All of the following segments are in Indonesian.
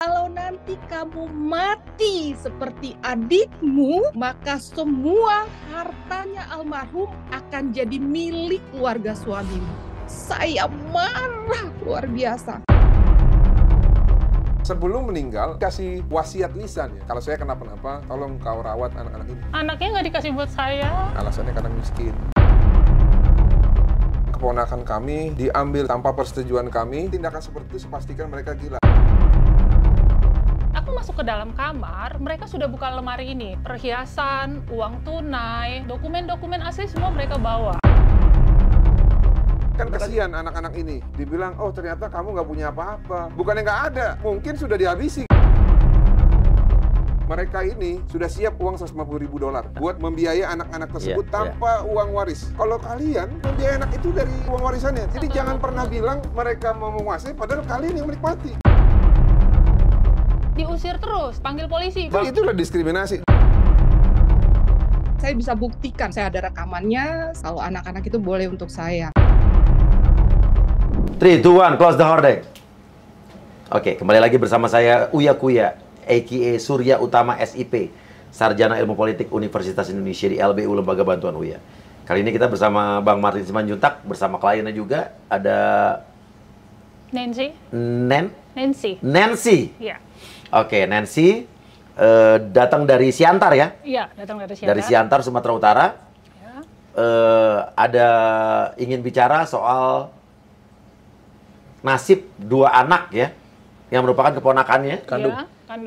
Kalau nanti kamu mati seperti adikmu, maka semua hartanya almarhum akan jadi milik keluarga suamimu. Saya marah luar biasa. Sebelum meninggal, kasih wasiat lisan ya. Kalau saya kenapa-napa, tolong kau rawat anak-anak ini. Anaknya nggak dikasih buat saya. Alasannya karena miskin. Keponakan kami diambil tanpa persetujuan kami. Tindakan seperti itu pastikan mereka gila. Aku masuk ke dalam kamar, mereka sudah buka lemari ini. Perhiasan, uang tunai, dokumen-dokumen asli semua mereka bawa. Kan kasihan anak-anak ini. Dibilang, oh ternyata kamu nggak punya apa-apa. Bukannya nggak ada, mungkin sudah dihabisi. Mereka ini sudah siap uang $150.000 buat membiayai anak-anak tersebut tanpa uang waris. Kalau kalian membiayai anak itu dari uang warisannya. Jadi jangan pernah bilang mereka mau menguasai, padahal kalian yang menikmati. Diusir terus, panggil polisi. Itulah diskriminasi. Saya bisa buktikan, saya ada rekamannya, kalau anak-anak itu boleh untuk saya. 3, 2, 1, close the hordeng. Oke, kembali lagi bersama saya Uya Kuya, a.k.a. Surya Utama SIP, Sarjana Ilmu Politik Universitas Indonesia di LBU Lembaga Bantuan Uya. Kali ini kita bersama Bang Martin Simanjuntak, bersama kliennya juga ada Nancy. Nancy. Iya. Oke, Nancy datang dari Siantar ya? Iya, datang dari Siantar. Dari Siantar, Sumatera Utara. Ya. Ada ingin bicara soal nasib 2 anak ya, yang merupakan keponakannya, Iya, kandung.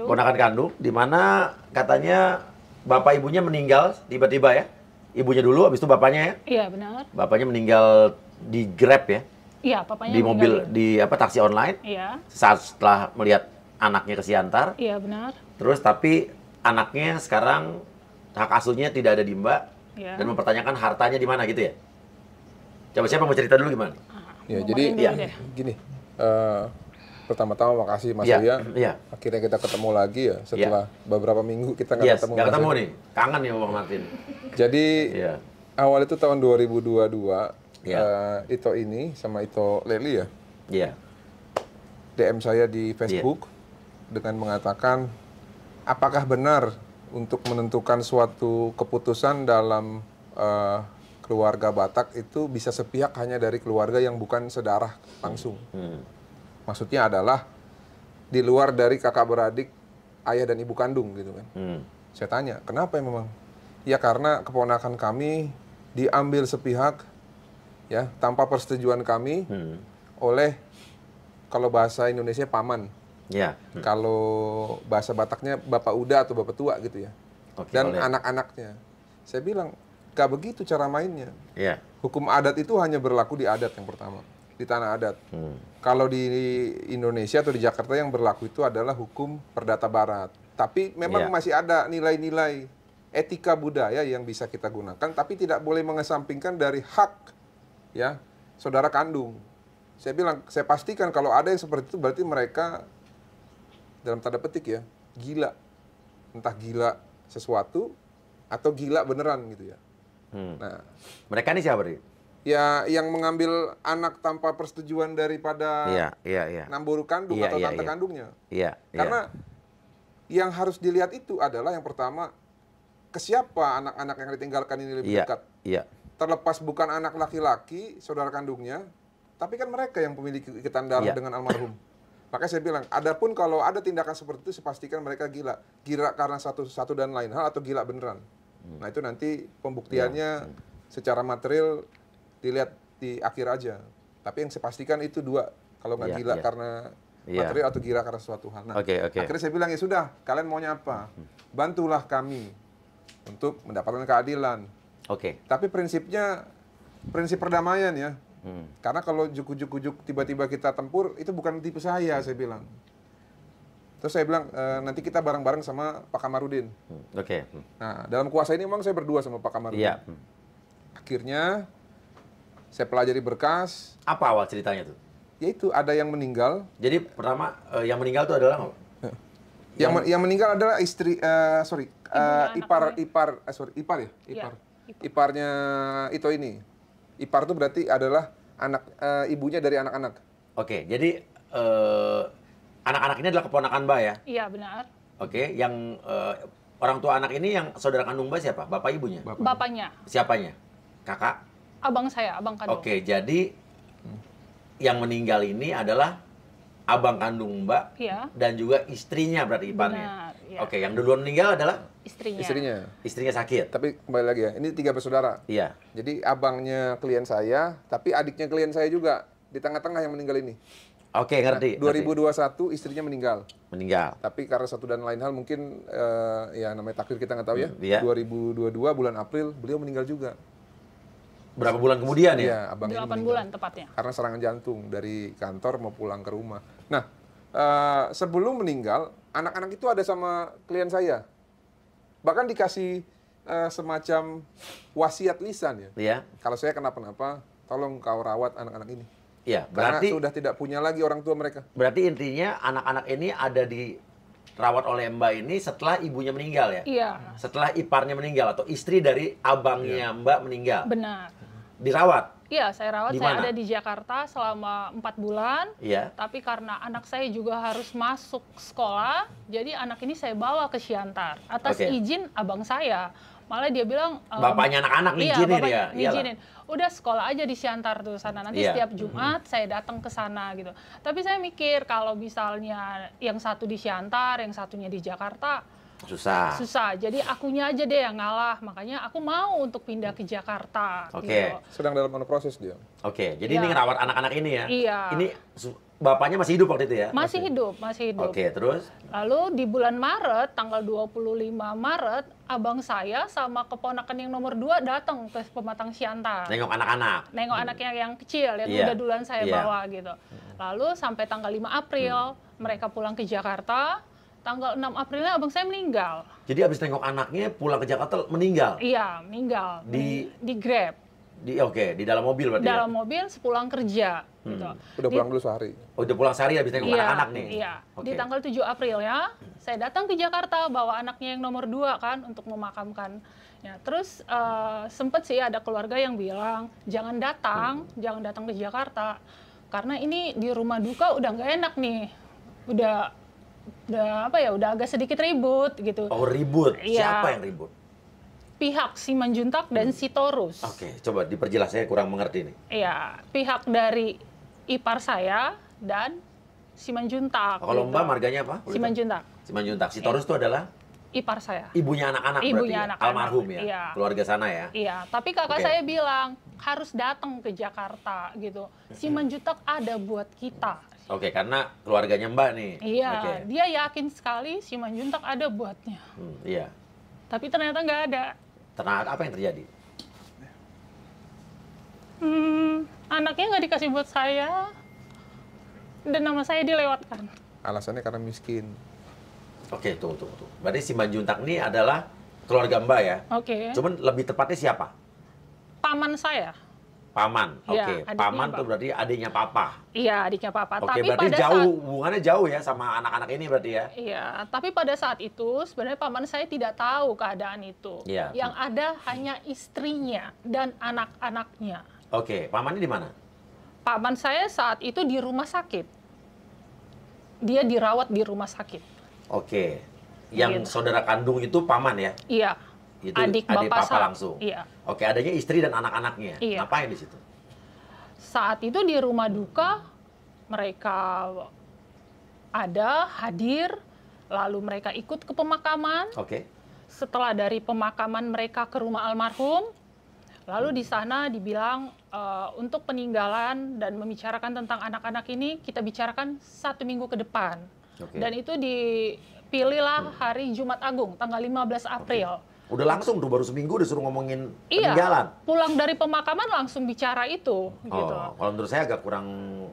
ponakan kandung, di mana katanya bapak ibunya meninggal tiba-tiba ya. Ibunya dulu, habis itu bapaknya ya. Iya, benar. Bapaknya meninggal di Grab ya, Iya, papanya di mobil, meninggalin. di taksi online. Iya. Saat setelah melihat anaknya ke Siantar, Iya, benar. terus tapi anaknya sekarang hak asuhnya tidak ada di Mbak, Iya. dan mempertanyakan hartanya di mana gitu ya. Coba siapa mau cerita dulu gimana? Ya, Bang jadi Martin dulu deh. gini, pertama-tama makasih Mas Iya, Uya. iya. Akhirnya kita ketemu lagi ya setelah beberapa minggu kita nggak Yes, ketemu. nggak Mas ketemu Uya. nih, kangen ya Bang Martin. Jadi Iya. awal itu tahun 2022, Iya. Ito ini sama Ito Leli ya, Iya. DM saya di Facebook dengan mengatakan, apakah benar untuk menentukan suatu keputusan dalam keluarga Batak itu bisa sepihak hanya dari keluarga yang bukan sedarah langsung. Maksudnya adalah di luar dari kakak beradik, ayah dan ibu kandung gitu kan. Saya tanya, kenapa ya memang? Ya karena keponakan kami diambil sepihak ya tanpa persetujuan kami oleh, kalau bahasa Indonesia paman. Iya. Kalau bahasa Bataknya bapak uda atau bapak tua gitu ya. Oke, Dan boleh. anak-anaknya. Saya bilang, gak begitu cara mainnya. Iya. Hukum adat itu hanya berlaku di adat yang pertama, di tanah adat. Kalau di Indonesia atau di Jakarta yang berlaku itu adalah hukum perdata barat. Tapi memang Iya. masih ada nilai-nilai etika budaya yang bisa kita gunakan, tapi tidak boleh mengesampingkan dari hak ya saudara kandung. Saya bilang, saya pastikan kalau ada yang seperti itu berarti mereka dalam tanda petik ya gila, entah gila sesuatu atau gila beneran gitu ya. Nah, Mereka ini siapa nih? ya yang mengambil anak tanpa persetujuan daripada Iya. namburu kandung Iya, atau iya, tante iya. kandungnya. Iya. Karena yang harus dilihat itu adalah yang pertama, ke siapa anak-anak yang ditinggalkan ini lebih dekat. Iya. Terlepas bukan anak laki-laki, saudara kandungnya, tapi kan mereka yang memiliki ikatan darah Iya. dengan almarhum. Makanya saya bilang, adapun kalau ada tindakan seperti itu, saya pastikan mereka gila. Gila karena satu dan lain hal atau gila beneran. Nah itu nanti pembuktiannya secara material dilihat di akhir aja. Tapi yang saya pastikan itu 2. Kalau nggak Iya, gila iya. karena Iya. material atau gila karena suatu hal. Nah, Oke. akhirnya saya bilang, ya sudah, kalian maunya apa? Bantulah kami untuk mendapatkan keadilan. Oke. Tapi prinsipnya, prinsip perdamaian ya. Karena kalau juk-juk tiba-tiba kita tempur, itu bukan tipe saya bilang. Terus saya bilang, nanti kita bareng-bareng sama Pak Kamarudin. Oke. Nah, dalam kuasa ini memang saya berdua sama Pak Kamarudin. Iya. Akhirnya, saya pelajari berkas, Apa awal ceritanya tuh? yaitu ada yang meninggal. Jadi pertama yang meninggal tuh adalah Yang meninggal adalah istri, Ibunya ipar ya? Iya, Iparnya Ito ini. Ipar itu berarti adalah anak ibunya dari anak-anak. Oke, jadi Anak-anak ini adalah keponakan Mbak ya? Iya, benar. Oke, yang orang tua anak ini yang saudara kandung Mbak siapa? Bapak ibunya? Bapaknya, Siapanya? Kakak? abang saya, abang kandung. Oke, jadi yang meninggal ini adalah abang kandung Mbak Iya, dan juga istrinya berarti iparnya. benar. Iya. Oke, yang duluan meninggal adalah Istrinya. Istrinya. istrinya sakit. Tapi kembali lagi ya, ini 3 bersaudara. Iya. Jadi abangnya klien saya, tapi adiknya klien saya juga. Di tengah-tengah yang meninggal ini. Oke, ngerti. Nah, ngerti. 2021 istrinya meninggal. Meninggal. Tapi karena satu dan lain hal mungkin ya namanya takdir kita nggak tahu ya. Iya. 2022 bulan April beliau meninggal juga. Berapa bulan kemudian ya? Iya, abang ini 8 meninggal. bulan tepatnya. Karena serangan jantung dari kantor mau pulang ke rumah. Nah, sebelum meninggal, anak-anak itu ada sama klien saya. Bahkan dikasih semacam wasiat lisan ya. Iya. Kalau saya kenapa-napa, tolong kau rawat anak-anak ini. Iya, Karena berarti sudah tidak punya lagi orang tua mereka. berarti intinya anak-anak ini ada dirawat oleh Mbak ini setelah ibunya meninggal ya? Iya, Setelah iparnya meninggal atau istri dari abangnya Mbak meninggal. benar. Dirawat. Iya, saya rawat. Di Saya mana? ada di Jakarta selama 4 bulan. Iya. Tapi karena anak saya juga harus masuk sekolah, jadi anak ini saya bawa ke Siantar atas Oke. izin abang saya. Malah dia bilang Bapaknya anak-anak ngizinin bapaknya dia. Iyalah. ngizinin. Udah sekolah aja di Siantar tuh sana. Nanti Iya. setiap Jumat saya datang ke sana gitu. Tapi saya mikir kalau misalnya yang satu di Siantar, yang satunya di Jakarta, Susah. susah. Jadi akunya aja deh yang ngalah. Makanya aku mau untuk pindah ke Jakarta. Oke. Gitu. Sedang dalam proses dia. Oke, jadi Iya. ini ngerawat anak-anak ini ya? Iya. Ini bapaknya masih hidup waktu itu ya? Masih hidup, masih hidup. Oke, terus? Lalu di bulan Maret, tanggal 25 Maret, abang saya sama keponakan yang nomor 2 datang ke Pematang Siantar. Nengok anak-anak. Nengok anaknya yang kecil, yang Iya. udah duluan saya Iya. bawa gitu. Lalu sampai tanggal 5 April, mereka pulang ke Jakarta. Tanggal 6 Aprilnya abang saya meninggal. Jadi abis nengok anaknya pulang ke Jakarta meninggal? Iya, meninggal. Di Grab. Oke, di dalam mobil berarti Dalam ya? mobil sepulang kerja. Gitu. Udah pulang dulu sehari. Oh, udah pulang sehari abis nengok Iya, anak-anak nih? Iya. Oke. Di tanggal 7 April ya, saya datang ke Jakarta bawa anaknya yang nomor 2 kan untuk memakamkan. Ya, terus sempet sih ada keluarga yang bilang jangan datang ke Jakarta karena ini di rumah duka udah nggak enak nih, udah agak sedikit ribut gitu. Oh, ribut? Iya. Siapa yang ribut? Pihak Simanjuntak dan Sitorus. Oke, coba diperjelas, saya kurang mengerti nih. Iya, pihak dari ipar saya dan Simanjuntak. Kalau gitu. Mbak marganya apa? Simanjuntak. Simanjuntak. Si Torus itu adalah Ipar saya. ibunya anak-anak berarti Ibunya ya? anak-anak, Almarhum ya? iya. Keluarga sana ya? Iya, tapi kakak Oke. saya bilang harus datang ke Jakarta gitu. Simanjuntak ada buat kita. Oke, karena keluarganya Mbak nih. Iya, Oke. dia yakin sekali Simanjuntak ada buatnya. Iya. Tapi ternyata nggak ada. Ternyata apa yang terjadi? Anaknya nggak dikasih buat saya. Dan nama saya dilewatkan. Alasannya karena miskin. Oke, tuh. Berarti Simanjuntak ini adalah keluarga Mbak ya? Oke. Cuman lebih tepatnya siapa? Paman saya. Paman. Iya, Oke, adiknya paman Mbak. tuh berarti adiknya papa. Iya, adiknya papa. Oke, Tapi berarti pada jauh, saat hubungannya jauh ya sama anak-anak ini berarti ya? Iya, tapi pada saat itu sebenarnya paman saya tidak tahu keadaan itu. Iya. Yang ada hanya istrinya dan anak-anaknya. Oke, pamannya di mana? Paman saya saat itu di rumah sakit. Dia dirawat di rumah sakit. Oke. Yang Gitu. saudara kandung itu paman ya? Iya. Itu adik bapak papa saya. langsung. Iya. Oke, adanya istri dan anak-anaknya. Iya. Ngapain di situ? Saat itu di rumah duka mereka ada hadir, lalu mereka ikut ke pemakaman. Oke. Setelah dari pemakaman mereka ke rumah almarhum, lalu di sana dibilang untuk peninggalan dan membicarakan tentang anak-anak ini kita bicarakan 1 minggu ke depan. Oke. Dan itu dipilihlah hari Jumat Agung tanggal 15 April. Udah langsung tuh, baru seminggu udah suruh ngomongin Iya, peninggalan. pulang dari pemakaman langsung bicara itu gitu. Oh, kalau menurut saya agak kurang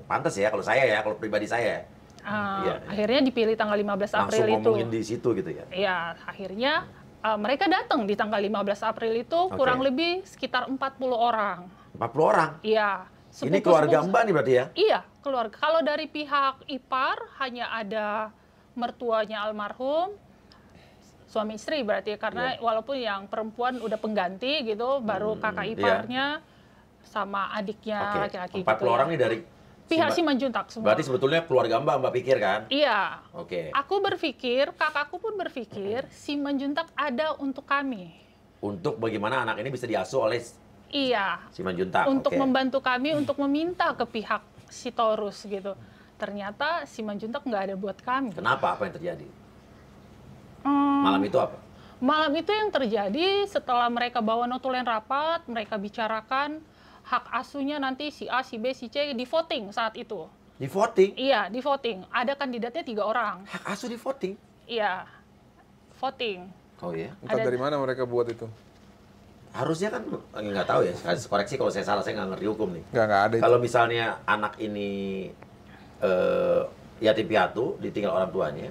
pantas ya, kalau saya ya, kalau pribadi saya. Iya. Akhirnya dipilih tanggal 15 Langsung April itu. ngomongin di situ gitu ya. Iya, akhirnya mereka datang di tanggal 15 April itu kurang lebih sekitar 40 orang. 40 orang? Iya. Ini keluarga Mbak nih berarti ya? Iya, keluarga. Kalau dari pihak ipar hanya ada mertuanya almarhum, suami istri berarti karena walaupun yang perempuan udah pengganti gitu, baru kakak iparnya sama adiknya Oke, laki-laki 40 gitu orang ya. nih dari Pihak Simanjuntak semua. Berarti sebetulnya keluarga Mbak pikir kan? Iya. Oke. Aku berpikir, kakakku pun berpikir, Simanjuntak ada untuk kami. Untuk bagaimana anak ini bisa diasuh oleh Iya. Simanjuntak. Untuk Oke. membantu kami untuk meminta ke pihak Sitorus gitu. Ternyata Simanjuntak nggak ada buat kami. Kenapa? Apa yang terjadi? Hmm, Malam itu apa? Malam itu yang terjadi setelah mereka bawa notulen rapat, mereka bicarakan hak asuhnya nanti si A, si B, si C di voting saat itu. Di voting? Iya, di voting. Ada kandidatnya 3 orang. Hak asuh di voting? Iya, voting. Oh iya? Entah dari mana mereka buat itu. Harusnya kan, nggak tahu ya, koreksi kalau saya salah, saya nggak ngerti hukum nih. Nggak ada itu. Kalau misalnya anak ini yatim piatu, ditinggal orang tuanya,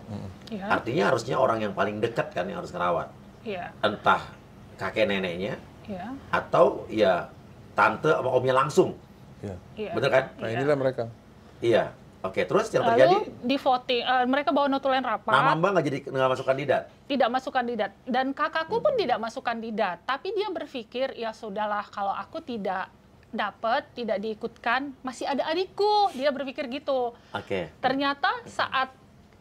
Iya, artinya harusnya orang yang paling dekat kan yang harus ngerawat. iya, Entah kakek neneknya, iya, atau ya tante sama omnya langsung. Ya. iya. Bener kan? Nah Iya. inilah mereka. Iya. Oke, terus yang terjadi, Lalu di voting, mereka bawa notulen rapat. nama Mbak nggak masuk kandidat? Tidak masuk kandidat, dan kakakku pun tidak masuk kandidat, tapi dia berpikir ya sudahlah kalau aku tidak dapat, tidak diikutkan, masih ada adikku, dia berpikir gitu. Oke. Ternyata saat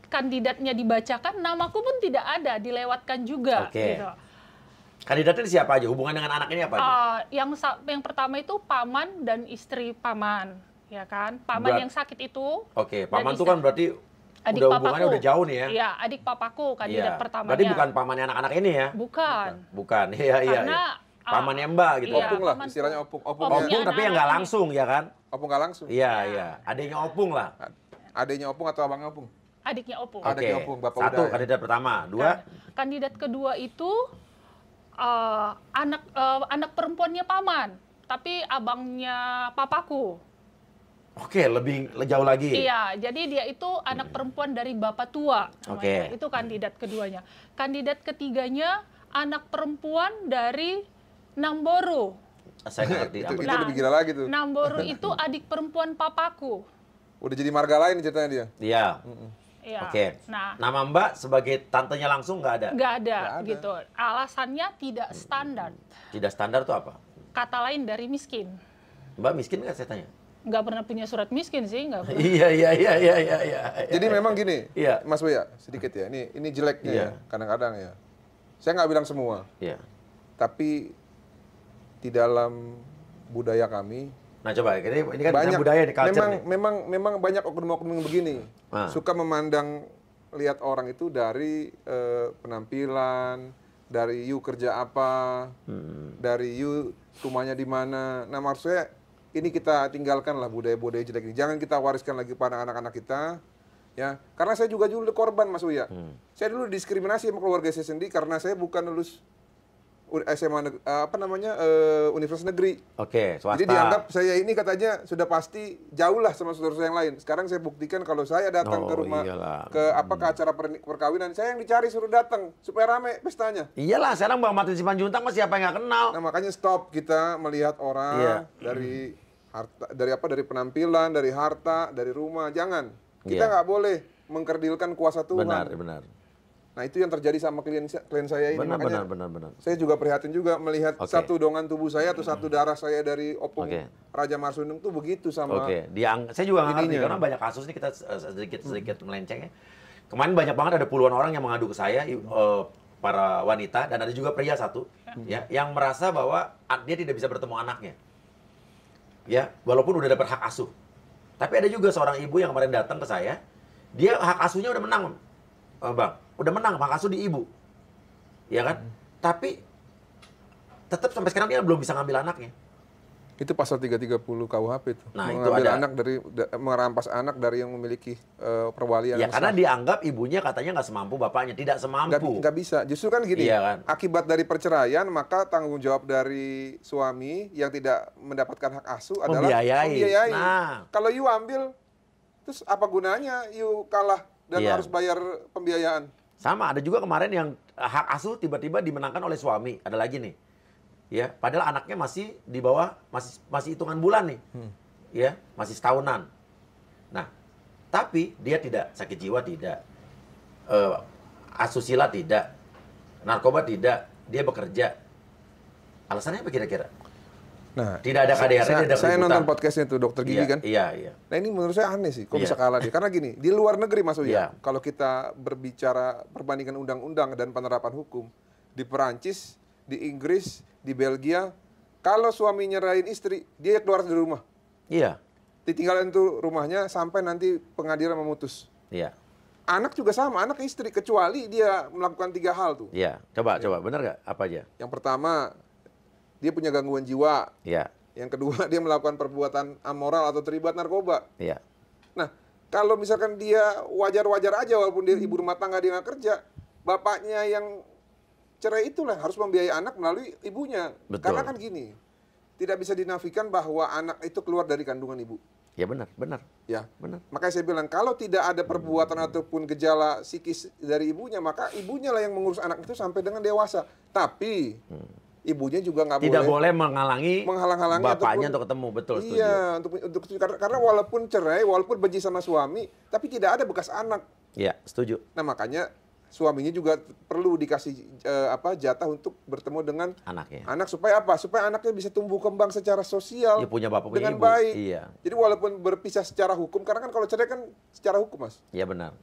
kandidatnya dibacakan, namaku pun tidak ada, dilewatkan juga. Oke. Gitu. Kandidatnya siapa aja? Hubungan dengan anak ini apa aja? Yang pertama itu paman dan istri paman, ya kan? Paman Berat. yang sakit itu. Oke, dan paman itu istri- kan berarti adik udah papaku. hubungannya udah jauh nih ya? Iya, adik papaku kandidat Iya. pertamanya. Berarti bukan pamannya anak-anak ini ya? Bukan. Bukan, iya, iya. Karena iya. Pamannya Mbak gitu. iya, Opung lah, paman- istilahnya opung. Opung, Opung. Opung Iya, tapi yang anak nggak ini. langsung ya kan? opung nggak langsung. Iya, iya. Adanya Opung lah. Adanya opung atau abangnya opung? Adiknya Opung. Ada Oke. Opung, Bapak Satu udah ya. kandidat pertama, dua. Kandidat kedua itu anak perempuannya paman, tapi abangnya papaku. Oke, lebih jauh lagi. Iya, jadi dia itu anak perempuan dari bapak tua. namanya. Oke. Itu kandidat keduanya. Kandidat ketiganya anak perempuan dari Namboru. Saya nggak ngerti. Itu Nah, lebih gila lagi tuh. Namboru itu adik perempuan papaku. Udah jadi marga lain ceritanya dia. Iya. Iya. Oke. Nah, Nama Mbak sebagai tantenya langsung nggak ada? nggak ada, Nggak ada. gitu. Alasannya tidak standar. Tidak standar tuh apa? Kata lain dari miskin. Mbak miskin nggak saya tanya? Nggak pernah punya surat miskin sih, nggak pernah. Iya, iya, iya, iya, iya, iya. Jadi memang gini, Iya. Mas Buya, sedikit ya. Ini jeleknya Iya. ya, kadang-kadang ya. Saya nggak bilang semua, Iya. tapi di dalam budaya kami Nah coba, ini kan banyak budaya nih, culture memang nih. memang banyak oknum-oknum begini. Ah. Suka memandang lihat orang itu dari penampilan, dari you kerja apa, dari you rumahnya di mana. Nah, maksud saya ini kita tinggalkanlah budaya-budaya jelek ini. Jangan kita wariskan lagi pada anak-anak kita. Ya, karena saya juga dulu korban Mas Uya. Saya dulu diskriminasi sama keluarga saya sendiri karena saya bukan lulus SMA Universitas Negeri. Oke, swasta. Jadi dianggap saya ini katanya sudah pasti jauh lah sama saudara saya yang lain. Sekarang saya buktikan kalau saya datang ke rumah iyalah. ke acara perkawinan, saya yang dicari suruh datang supaya rame pestanya. Iyalah, sekarang Bang Martin Simanjuntak mah siapa yang nggak kenal? Nah, makanya stop kita melihat orang Iya. dari harta, dari penampilan, dari harta, dari rumah. Jangan. Kita Iya. nggak boleh mengkerdilkan kuasa Tuhan. Benar, benar. Nah, itu yang terjadi sama klien saya ini. Benar, Makanya benar. saya juga prihatin juga melihat Oke. satu dongan tubuh saya atau satu darah saya dari opung Oke. Raja Marsundung tuh begitu sama. Oke, saya juga nggak ngerti ininya. karena banyak kasus nih kita sedikit melenceng ya. Kemarin banyak banget ada puluhan orang yang mengadu ke saya, para wanita dan ada juga pria satu, ya, yang merasa bahwa dia tidak bisa bertemu anaknya, ya, walaupun udah dapat hak asuh. Tapi ada juga seorang ibu yang kemarin datang ke saya, dia hak asuhnya udah menang, Bang, udah menang hak asuh di ibu, ya kan? Tapi tetap sampai sekarang dia belum bisa ngambil anaknya. Itu pasal 330 KUHP itu. Nah, itu Mengambil ada. anak dari merampas anak dari yang memiliki perwalian. Ya yang karena sah. dianggap ibunya katanya nggak semampu bapaknya, tidak semampu. Nggak bisa. Justru kan gini, Iya kan? akibat dari perceraian maka tanggung jawab dari suami yang tidak mendapatkan hak asuh adalah Membiayai. Nah. Kalau you ambil, terus apa gunanya you kalah dan Iya. harus bayar pembiayaan? Sama, ada juga kemarin yang hak asuh tiba-tiba dimenangkan oleh suami. Ada lagi nih. Ya, padahal anaknya masih di bawah, masih hitungan bulan nih. Ya, masih setahunan. Nah, tapi dia tidak sakit jiwa, tidak. Asusila tidak. Narkoba tidak. Dia bekerja. Alasannya apa kira-kira? Nah, Tidak ada KDRT, tidak saya keributan. nonton podcastnya tuh Dokter Gigi kan. Iya. Nah ini menurut saya aneh sih, kok Iya. bisa kalah dia. Karena gini, di luar negeri Mas Uya, Iya. kalau kita berbicara perbandingan undang-undang dan penerapan hukum, di Perancis, di Inggris, di Belgia, kalau suami nyerahin istri, dia keluar dari rumah. Iya. Ditinggalin tuh rumahnya sampai nanti pengadilan memutus. Iya. Anak juga sama, anak istri, kecuali dia melakukan 3 hal tuh. Iya. Coba, benar nggak? Apa aja? Yang pertama, dia punya gangguan jiwa. Iya. Yang kedua, dia melakukan perbuatan amoral atau terlibat narkoba. Iya. Nah, kalau misalkan dia wajar-wajar aja walaupun dia ibu rumah tangga, dia nggak kerja, bapaknya yang cerai itulah harus membiayai anak melalui ibunya. Betul. Karena kan gini, tidak bisa dinafikan bahwa anak itu keluar dari kandungan ibu. Ya benar. Ya, Benar. makanya saya bilang kalau tidak ada perbuatan ataupun gejala psikis dari ibunya, maka ibunya lah yang mengurus anak itu sampai dengan dewasa. Tapi ibunya juga nggak Tidak boleh boleh menghalangi bapaknya ataupun- untuk ketemu, betul, setuju. Iya, karena walaupun cerai, walaupun benci sama suami, tapi tidak ada bekas anak. Iya, setuju. Nah makanya suaminya juga perlu dikasih jatah untuk bertemu dengan Anaknya. anak supaya apa? Supaya anaknya bisa tumbuh kembang secara sosial Dia punya bapak, punya dengan ibu. baik. Iya. Jadi walaupun berpisah secara hukum, karena kan kalau cerai kan secara hukum Mas. Iya benar.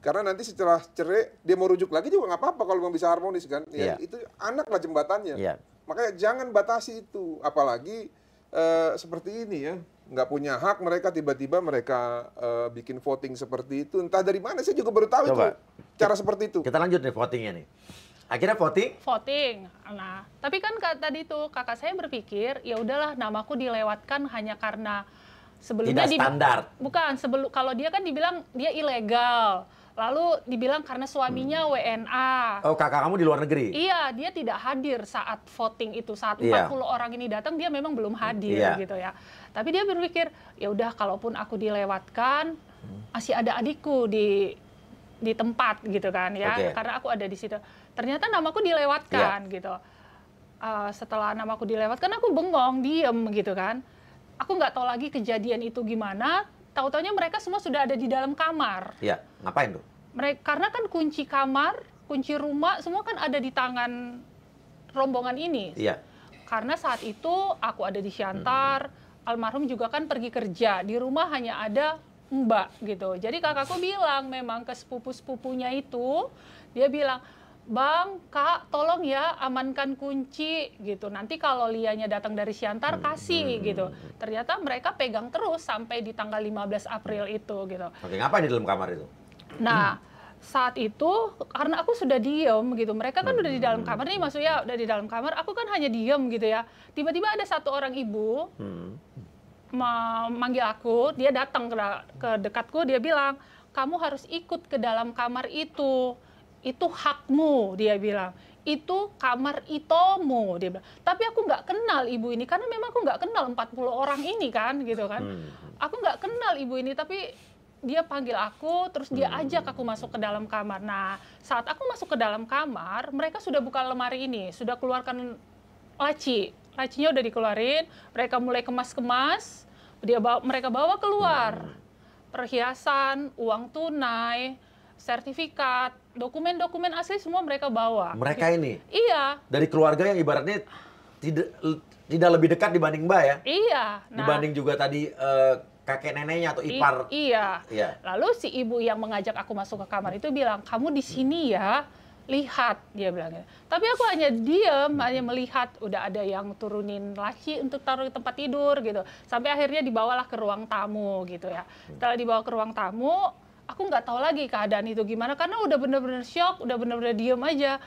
Karena nanti setelah cerai dia mau rujuk lagi juga nggak apa-apa kalau memang bisa harmonis kan. Ya, Iya. itu anak lah jembatannya. Iya. Makanya jangan batasi itu, apalagi seperti ini ya, nggak punya hak mereka tiba-tiba mereka bikin voting seperti itu, entah dari mana saya juga baru tahu Coba. itu cara seperti itu. Kita lanjut nih votingnya nih. Akhirnya voting. Nah, tapi kan tadi tuh kakak saya berpikir, ya udahlah namaku dilewatkan hanya karena sebelumnya tidak standar. bukan kalau dia kan dibilang dia ilegal. Lalu dibilang karena suaminya WNA. Oh, kakak kamu di luar negeri? Iya, dia tidak hadir saat voting itu. Saat Iya. 40 orang ini datang, dia memang belum hadir Iya. gitu ya. Tapi dia berpikir, ya udah kalaupun aku dilewatkan, masih ada adikku di tempat gitu kan ya. Oke. Karena aku ada di situ. Ternyata namaku dilewatkan gitu. Setelah namaku dilewatkan, aku bengong, diem gitu kan. Aku nggak tahu lagi kejadian itu gimana. Tahu-taunya mereka semua sudah ada di dalam kamar. Iya. Ngapain tuh? Karena kan kunci kamar, kunci rumah, semua kan ada di tangan rombongan ini. Iya. Karena saat itu aku ada di Siantar, almarhum juga kan pergi kerja. Di rumah hanya ada Mbak gitu. Jadi kakakku bilang memang ke sepupu-sepupunya itu, dia bilang, Bang, Kak, tolong ya amankan kunci gitu. Nanti kalau Lianya datang dari Siantar kasih gitu. Ternyata mereka pegang terus sampai di tanggal 15 April itu gitu. Oke, ngapain di dalam kamar itu? Nah, saat itu karena aku sudah diem gitu. Mereka kan udah di dalam kamar nih, maksudnya udah di dalam kamar. Aku kan hanya diem gitu ya. Tiba-tiba ada satu orang ibu manggil aku. Dia datang ke dekatku. Dia bilang, kamu harus ikut ke dalam kamar itu. Itu hakmu, dia bilang. Itu kamar itomu, dia bilang. Tapi aku nggak kenal ibu ini, karena memang aku nggak kenal 40 orang ini kan, gitu kan. Aku nggak kenal ibu ini, tapi dia panggil aku, terus dia ajak aku masuk ke dalam kamar. Nah, saat aku masuk ke dalam kamar, mereka sudah buka lemari ini, sudah keluarkan laci. Lacinya udah dikeluarin, mereka mulai kemas-kemas, mereka bawa keluar. Perhiasan, uang tunai, sertifikat, dokumen-dokumen asli semua mereka bawa. Mereka ini? Iya. Dari keluarga yang ibaratnya tidak lebih dekat dibanding Mbak ya? Iya. Dibanding juga tadi kakek neneknya atau ipar. Iya. Iya. Lalu si ibu yang mengajak aku masuk ke kamar itu bilang, kamu di sini ya, lihat, dia bilang. Tapi aku hanya diam, hanya melihat. Udah ada yang turunin laci untuk taruh di tempat tidur gitu. Sampai akhirnya dibawalah ke ruang tamu gitu ya. Setelah dibawa ke ruang tamu, aku nggak tahu lagi keadaan itu gimana karena udah bener-bener shock, udah bener-bener diem aja.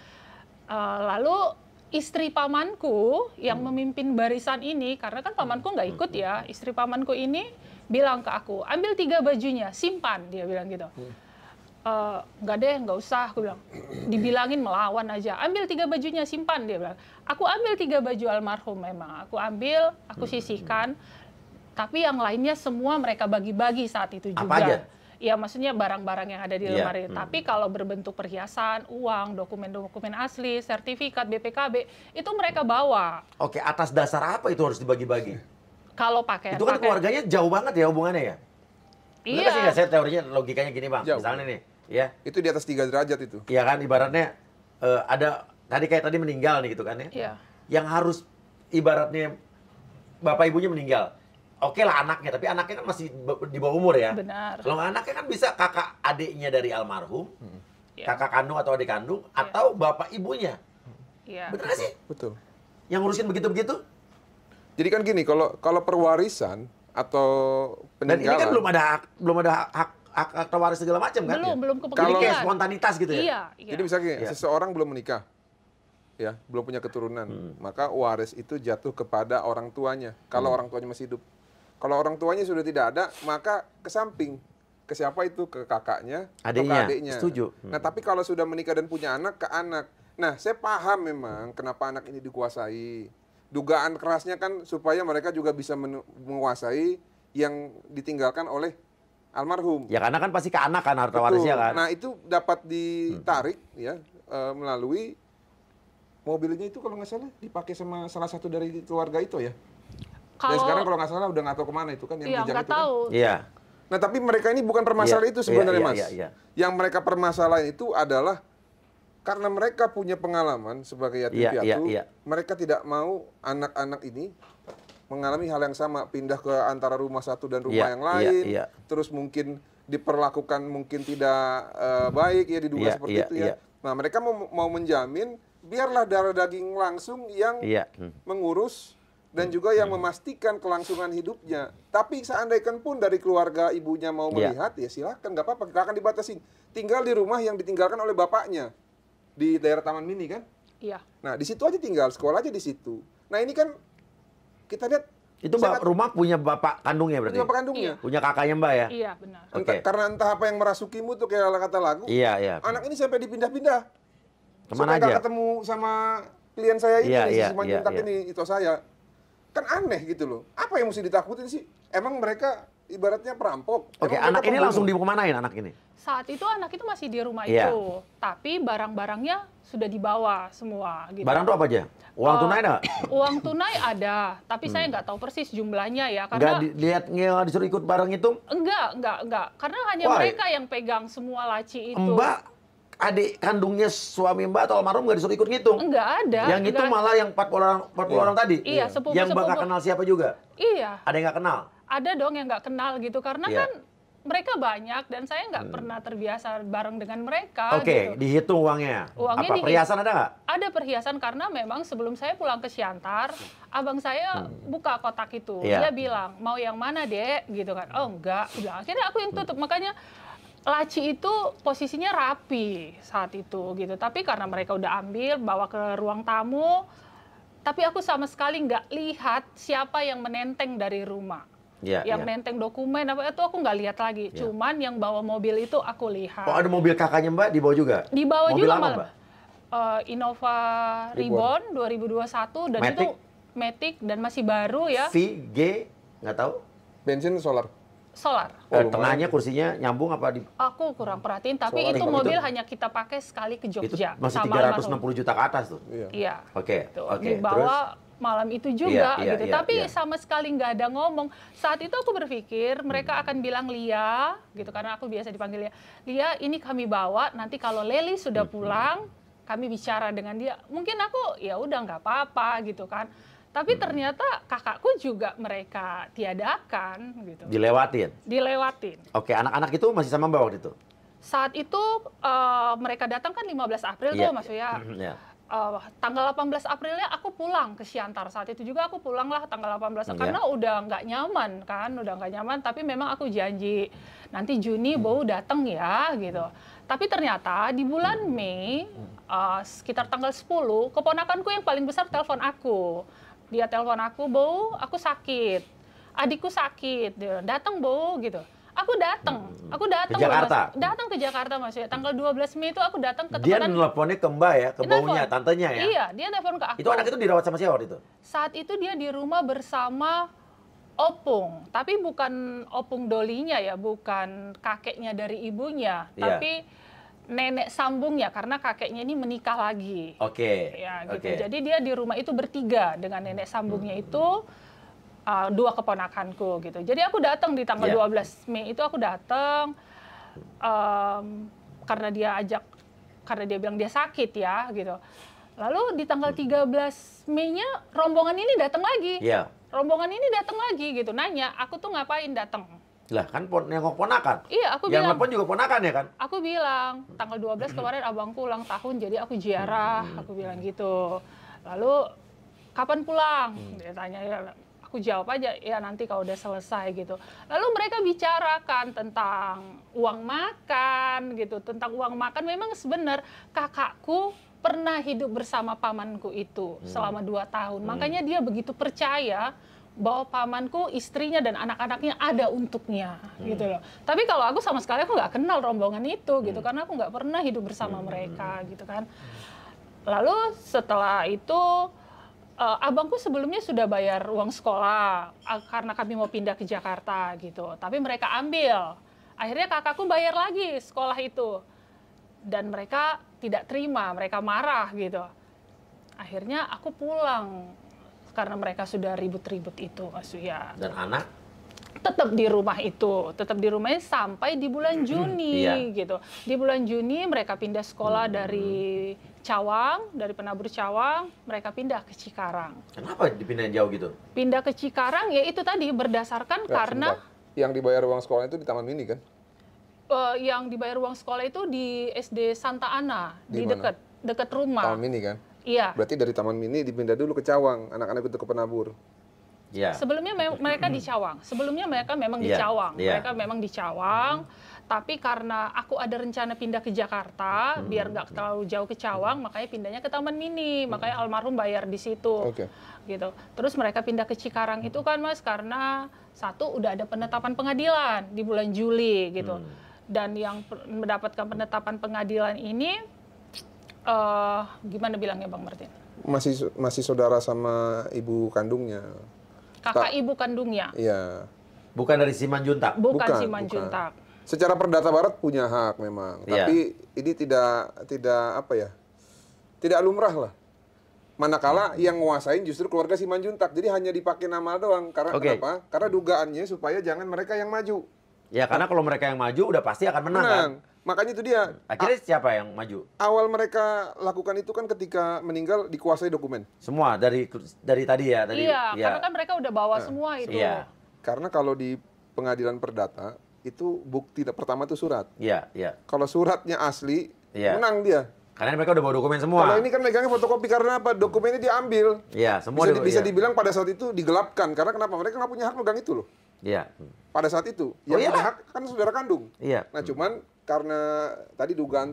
Lalu istri pamanku yang memimpin barisan ini, karena kan pamanku nggak ikut ya, istri pamanku ini bilang ke aku, ambil 3 bajunya, simpan, dia bilang gitu. Nggak deh, nggak usah, aku bilang. Dibilangin melawan aja, ambil 3 bajunya, simpan, dia bilang. Aku ambil 3 baju almarhum memang, aku ambil, aku sisihkan, tapi yang lainnya semua mereka bagi-bagi saat itu juga. Apa aja? Ya maksudnya barang-barang yang ada di lemari. Tapi kalau berbentuk perhiasan, uang, dokumen-dokumen asli, sertifikat, BPKB, itu mereka bawa. Oke, atas dasar apa itu harus dibagi-bagi? Kalau pakai Itu kan keluarganya jauh banget ya hubungannya ya? Bener Iya. sih nggak? Saya teorinya logikanya gini Bang, Jauh. misalnya nih, ya. Itu di atas 3 derajat itu. Iya kan, ibaratnya ada, tadi meninggal nih gitu kan ya. Iya. Yang harus ibaratnya bapak ibunya meninggal. Oke lah anaknya, tapi anaknya kan masih di bawah umur ya. Benar. Kalau anaknya kan bisa kakak adiknya dari almarhum, Iya. kakak kandung atau adik kandung, atau bapak ibunya. Iya. Bener nggak sih? Betul. Yang ngurusin begitu-begitu? Jadi kan gini, kalau perwarisan atau Dan ini peninggalan, kan belum ada hak akta waris segala macam kan? Belum Jadi kepemilikan. kayak spontanitas gitu ya? Iya, iya. jadi misalnya gini, Iya. seseorang belum menikah, ya, belum punya keturunan, maka waris itu jatuh kepada orang tuanya. Kalau orang tuanya masih hidup. Kalau orang tuanya sudah tidak ada, maka ke samping. Ke siapa itu? Ke kakaknya atau ke Adiknya, adiknya. setuju. Nah, tapi kalau sudah menikah dan punya anak, ke anak. Nah, saya paham memang kenapa anak ini dikuasai. Dugaan kerasnya kan supaya mereka juga bisa menguasai yang ditinggalkan oleh almarhum. Ya karena kan pasti ke anak kan harta warisnya kan? Nah, itu dapat ditarik ya melalui mobilnya itu kalau nggak salah dipakai sama salah satu dari keluarga itu ya. Dan sekarang kalau nggak salah udah nggak tahu kemana itu kan yang iya, bijak nggak itu kan. tahu. Iya. Nah, tapi mereka ini bukan permasalahan Iya, itu sebenarnya, iya, Mas. iya, iya. Yang mereka permasalahan itu adalah karena mereka punya pengalaman sebagai yatim Iya, piatu, iya, iya. mereka tidak mau anak-anak ini mengalami hal yang sama, pindah ke antara rumah satu dan rumah Iya, yang iya, lain, iya. terus mungkin diperlakukan mungkin tidak baik ya, diduga Iya, seperti iya, itu ya. iya. Nah, mereka mau menjamin biarlah darah daging langsung yang Iya. mengurus dan juga yang memastikan kelangsungan hidupnya. Tapi seandainya pun dari keluarga ibunya mau Iya. melihat, ya silahkan, nggak apa-apa, nggak akan dibatasin. Tinggal di rumah yang ditinggalkan oleh bapaknya di daerah Taman Mini kan. Iya. Nah, di situ aja tinggal, sekolah aja di situ. Nah, ini kan kita lihat Itu saya rumah punya bapak kandungnya berarti? punya bapak kandungnya. Punya kakaknya Mbak ya? Iya, benar. Oke. Karena entah apa yang merasukimu tuh kayak kata lagu. Iya, iya. Anak ini sampai dipindah-pindah. Kemana Supaya nggak aja? ketemu sama klien saya ini, Iya, si iya, Simanjuntak iya, ini, itu saya. Kan aneh gitu loh. Apa yang mesti ditakutin sih? Emang mereka ibaratnya perampok? Oke, Emang anak mereka ini pembunuh? langsung dikemanain anak ini? Saat itu anak itu masih di rumah Iya. itu, tapi barang-barangnya sudah dibawa semua. Gitu. Barang tuh apa aja? Uang tunai ada nggak? Uang tunai ada, tapi saya nggak tahu persis jumlahnya ya, Nggak karena dilihat nggak disuruh ikut barang itu? enggak, karena hanya Why? mereka yang pegang semua laci itu. Mbak, adik kandungnya suami Mbak atau almarhum nggak disuruh ikut ngitung? Enggak ada. Yang itu enggak. malah yang 40 orang tadi? Iya, sepupu- Yang Mbak nggak sepupu. kenal siapa juga? Iya, Ada yang nggak kenal? ada dong yang nggak kenal gitu, karena Iya. kan mereka banyak dan saya nggak pernah terbiasa bareng dengan mereka. Oke, gitu. dihitung uangnya. Uangnya Apa perhiasan ada nggak? Ada perhiasan karena memang sebelum saya pulang ke Siantar, abang saya buka kotak itu. Iya. Dia bilang, mau yang mana dek? Gitu kan. Oh enggak. Dia bilang, akhirnya aku yang tutup. Makanya laci itu posisinya rapi saat itu gitu. Tapi karena mereka udah ambil, bawa ke ruang tamu, tapi aku sama sekali nggak lihat siapa yang menenteng dari rumah. Iya, Yang iya. nenteng dokumen apa itu aku nggak lihat lagi. Iya. Cuman yang bawa mobil itu aku lihat. Oh, ada mobil kakaknya Mbak dibawa juga? Dibawa Mobil juga apa, malah. Mbak? Innova Reborn 2021 dan Matic? itu Matic dan masih baru ya, VG, nggak tahu? Bensin solar. solar. Oh, Tengahnya kursinya nyambung apa di... Aku kurang perhatiin, tapi Solar itu yang mobil itu- hanya kita pakai sekali ke Itu Jogja masih sama almarhum. 360 juta ke atas tuh? Iya. Iya. Oke, Tuh, oke. dibawa malam itu juga Iya, gitu. iya, Tapi iya. sama sekali nggak ada ngomong. Saat itu aku berpikir mereka akan bilang Lia gitu karena aku biasa dipanggil Lia. Lia, ini kami bawa nanti kalau Leli sudah pulang kami bicara dengan dia. Mungkin aku ya udah nggak apa-apa gitu kan. Tapi ternyata kakakku juga mereka tiadakan gitu. Dilewatin? Dilewatin. Oke, anak-anak itu masih sama Mbak waktu itu? Saat itu mereka datang kan 15 April Iya, tuh Mas Uya. Iya. Tanggal 18 Aprilnya aku pulang ke Siantar. Saat itu juga aku pulang lah tanggal 18 karena udah nggak nyaman kan, udah nggak nyaman. Tapi memang aku janji nanti Juni bau datang ya gitu. Tapi ternyata di bulan Mei sekitar tanggal 10 keponakanku yang paling besar telepon aku. Dia telepon aku, Bau, aku sakit. Adikku sakit. Dia datang, Bau gitu. Aku datang Ke Jakarta? Datang ke Jakarta Mas ya. Tanggal 12 Mei itu aku datang ke Dia teman. nelponnya ke Mbak ya, ke baunya, Telepon. tantenya ya? Iya, dia telepon ke aku. Itu anak itu dirawat sama siapa waktu itu? Saat itu dia di rumah bersama opung, tapi bukan opung dolinya ya, bukan kakeknya dari ibunya, Iya. tapi nenek sambungnya karena kakeknya ini menikah lagi. Oke. Ya gitu. Oke. Jadi dia di rumah itu bertiga dengan nenek sambungnya itu dua keponakanku gitu. Jadi aku datang di tanggal Iya. 12 Mei itu aku datang karena dia bilang dia sakit ya gitu. Lalu di tanggal 13 Mei-nya rombongan ini datang lagi. Iya. rombongan ini datang lagi gitu, nanya, aku tuh ngapain datang? Lah kan nengok ponakan. Iya, aku Yang bilang. telepon juga ponakan ya kan? Aku bilang, tanggal 12 kemarin abangku ulang tahun, jadi aku ziarah. Aku bilang gitu. Lalu, kapan pulang? Dia tanya, ya, aku jawab aja, ya nanti kalau udah selesai gitu. Lalu mereka bicarakan tentang uang makan gitu. Tentang uang makan, memang sebenar kakakku pernah hidup bersama pamanku itu selama 2 tahun. Makanya dia begitu percaya bahwa pamanku, istrinya dan anak-anaknya ada untuknya, gitu loh. Tapi kalau aku sama sekali aku nggak kenal rombongan itu, gitu, karena aku nggak pernah hidup bersama mereka, gitu kan. Lalu setelah itu, abangku sebelumnya sudah bayar uang sekolah karena kami mau pindah ke Jakarta, gitu. Tapi mereka ambil. Akhirnya kakakku bayar lagi sekolah itu, dan mereka tidak terima, mereka marah, gitu. Akhirnya aku pulang. Karena mereka sudah ribut-ribut itu, Mas Uya. Dan anak? Tetap di rumah itu, tetap di rumahnya sampai di bulan Juni, gitu. Di bulan Juni mereka pindah sekolah dari Cawang, dari Penabur Cawang, mereka pindah ke Cikarang. Kenapa dipindahin jauh gitu? Pindah ke Cikarang, ya itu tadi berdasarkan karena yang dibayar uang sekolah itu di Taman Mini kan? yang dibayar uang sekolah itu di SD Santa Ana, Di di mana? dekat rumah. Taman Mini kan? Iya. Berarti dari Taman Mini dipindah dulu ke Cawang, anak-anak itu ke Penabur. Iya. Sebelumnya mereka di Cawang. Sebelumnya mereka memang di Iya, Cawang. iya. Mereka memang di Cawang. Tapi karena aku ada rencana pindah ke Jakarta, biar nggak terlalu jauh ke Cawang, makanya pindahnya ke Taman Mini. Makanya almarhum bayar di situ. Oke. Gitu. Terus mereka pindah ke Cikarang itu kan, Mas, karena satu udah ada penetapan pengadilan di bulan Juli gitu. Dan yang mendapatkan penetapan pengadilan ini gimana bilangnya Bang Martin? Masih saudara sama ibu kandungnya. Kakak ibu kandungnya. Iya. Bukan dari Simanjuntak? Bukan Simanjuntak. Secara perdata barat punya hak memang, Iya. tapi ini tidak apa ya? Tidak lumrah lah. Manakala yang nguasain justru keluarga Simanjuntak. Jadi hanya dipakai nama doang. Karena kenapa? Karena dugaannya supaya jangan mereka yang maju. Ya karena kalau mereka yang maju udah pasti akan menang kan? Makanya itu dia. Akhirnya siapa yang maju? Awal mereka lakukan itu kan ketika meninggal dikuasai dokumen. Semua dari tadi ya? Dari, Iya, karena kan mereka udah bawa semua itu. Iya. Karena kalau di pengadilan perdata, itu bukti pertama itu surat. Iya, iya. Kalau suratnya asli, Iya. menang dia. Karena mereka udah bawa dokumen semua. Kalau ini kan megangnya fotokopi karena apa? Dokumennya diambil. Iya, semua Bisa iya. dibilang pada saat itu digelapkan. Karena kenapa? Mereka nggak punya hak megang itu loh. Iya. Pada saat itu. Oh, Yang iya? punya hak kan saudara kandung. Iya. Nah cuman karena tadi dugaan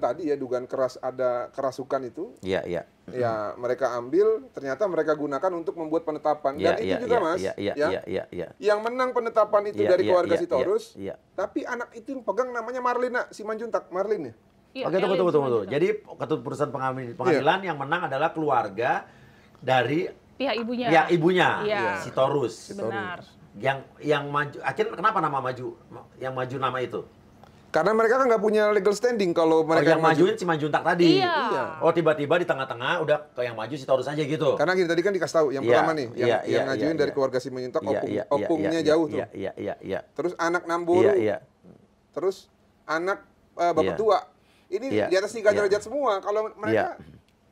keras, ada kerasukan itu. Iya, iya. Ya mereka ambil, ternyata mereka gunakan untuk membuat penetapan. Dan itu juga Mas, Iya. yang menang penetapan itu Iya, dari iya, keluarga iya, Sitorus. iya. Tapi anak itu yang pegang namanya Marlina Simanjuntak, Marlin ya. Iya, Oke, tunggu. Elin Simanjuntak. Jadi keputusan pengadilan yang menang adalah keluarga dari Pihak ibunya. pihak ibunya, Iya. Sitorus. Benar. Yang maju, akhirnya kenapa nama maju? Yang maju nama itu? Karena mereka kan nggak punya legal standing kalau mereka yang majuin Simanjuntak tadi. Iya. Oh, tiba-tiba di tengah-tengah udah ke yang maju Sitorus aja gitu. Karena tadi kan dikasih tahu yang Iya, pertama nih, yang ngajuin dari keluarga Simanjuntak, opungnya jauh tuh. Iya. Terus anak Namburu, Iya. terus anak bapak Iya. tua. Ini Iya. di atas 3 Iya. derajat semua. Kalau mereka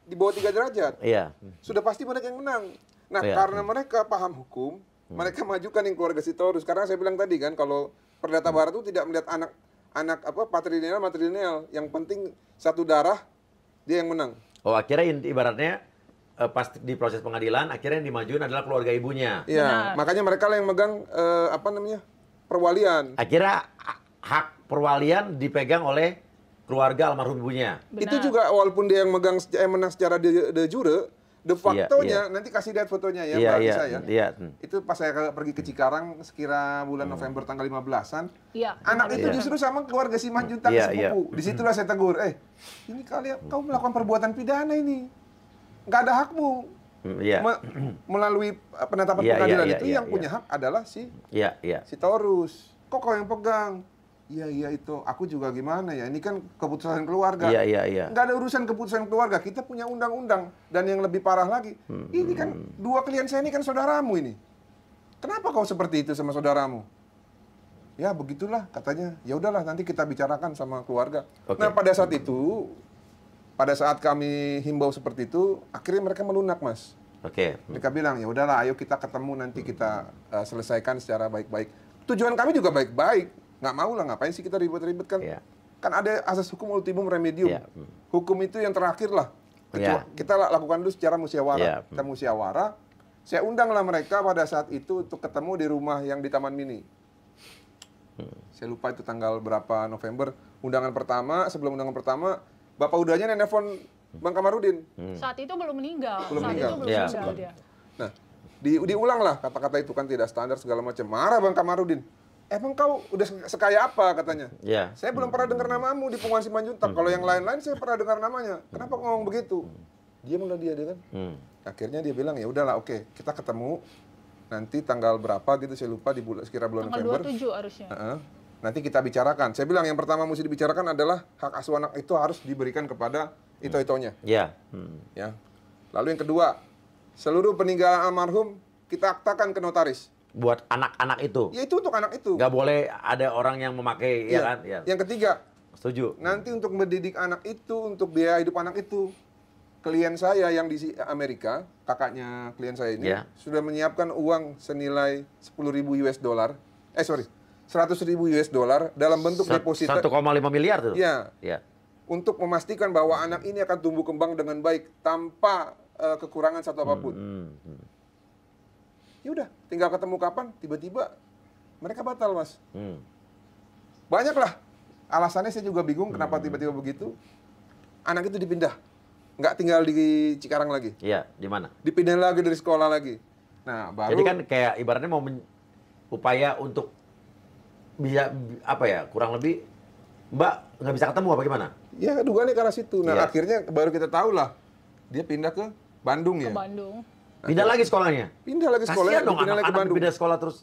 di bawah 3 derajat, Iya. sudah pasti mereka yang menang. Nah, Iya. karena mereka paham hukum, mereka majukan yang keluarga Sitorus. Karena saya bilang tadi kan, kalau Perdata Barat itu tidak melihat anak matrilineal. Yang penting satu darah, dia yang menang. Oh, akhirnya ibaratnya pas di proses pengadilan akhirnya yang dimajuin adalah keluarga ibunya. Iya, makanya mereka lah yang megang perwalian. Akhirnya hak perwalian dipegang oleh keluarga almarhum ibunya. Benar. Itu juga walaupun dia yang menang secara de jure, de factonya nanti kasih lihat fotonya ya Mbak Lisa ya. Iya. Itu pas saya pergi ke Cikarang sekira bulan November tanggal 15-an. Iya. Anak itu justru sama keluarga Simanjuntak sepupu. Disitulah saya tegur, ini kau melakukan perbuatan pidana ini. Nggak ada hakmu. Iya. Melalui penetapan pengadilan itu yang punya hak adalah si Sitorus. Kok kau yang pegang? Iya itu. Aku juga gimana ya? Ini kan keputusan keluarga. Iya. Nggak ada urusan keputusan keluarga. Kita punya undang-undang. Dan yang lebih parah lagi, ini kan dua klien saya ini kan saudaramu ini. Kenapa kau seperti itu sama saudaramu? Ya begitulah katanya. Ya udahlah nanti kita bicarakan sama keluarga. Oke. Nah pada saat itu, pada saat kami himbau seperti itu, akhirnya mereka melunak Mas. Oke. Mereka bilang, ya udahlah, ayo kita ketemu nanti kita selesaikan secara baik-baik. Tujuan kami juga baik-baik. Nggak mau lah, ngapain sih kita ribet-ribet kan? Iya. Kan ada asas hukum ultimum remedium. Iya. Hukum itu yang terakhir lah. Iya. Kita lakukan dulu secara musyawarah. Iya. Kita musyawarah. Saya undanglah mereka pada saat itu untuk ketemu di rumah yang di Taman Mini. Saya lupa itu tanggal berapa November. Undangan pertama, sebelum undangan pertama, Bapak udahnya nelfon Bang Kamarudin. Saat itu belum meninggal. Belum Saat meninggal. itu belum Iya. meninggal dia. Nah, diulang lah kata-kata itu kan tidak standar segala macam. Marah Bang Kamarudin. Emang kau udah sekaya apa katanya? Iya. Saya belum pernah dengar namamu di Punguan Simanjuntak. Kalau yang lain-lain saya pernah dengar namanya. Kenapa kau ngomong begitu? Diam udah dia kan. Akhirnya dia bilang ya udahlah oke, kita ketemu nanti tanggal berapa gitu saya lupa di sekira bulan Tanggal November. 27 harusnya. Nanti kita bicarakan. Saya bilang yang pertama mesti dibicarakan adalah hak asuh anak itu harus diberikan kepada ito-itonya. Iya. Ya. Lalu yang kedua, seluruh peninggalan almarhum kita aktakan ke notaris. Buat anak-anak itu. Ya itu untuk anak itu. Nggak boleh ada orang yang memakai, ya kan? Ya. Yang ketiga, Setuju. nanti untuk mendidik anak itu, untuk biaya hidup anak itu, klien saya yang di Amerika, kakaknya klien saya ini, Ya. sudah menyiapkan uang senilai 10.000 US dollar. 100.000 US dollar dalam bentuk deposito. 1,5 miliar tuh. Ya, Iya. untuk memastikan bahwa anak ini akan tumbuh kembang dengan baik tanpa kekurangan satu apapun. Ya udah, tinggal ketemu kapan, tiba-tiba mereka batal, Mas. Banyak lah alasannya, saya juga bingung kenapa tiba-tiba begitu. Anak itu dipindah, nggak tinggal di Cikarang lagi, Iya, di mana? dipindah lagi dari sekolah lagi. Nah, baru Jadi kan kayak ibaratnya mau upaya untuk bisa apa ya, kurang lebih Mbak nggak bisa ketemu apa gimana? ya dugaannya karena situ. Nah, Iya. akhirnya baru kita tahu lah dia pindah ke Bandung Ke ya. Bandung. Pindah lagi sekolahnya. Pindah lagi sekolahnya, Kasihan dong pindah lagi ke anak-anak Bandung. pindah sekolah terus.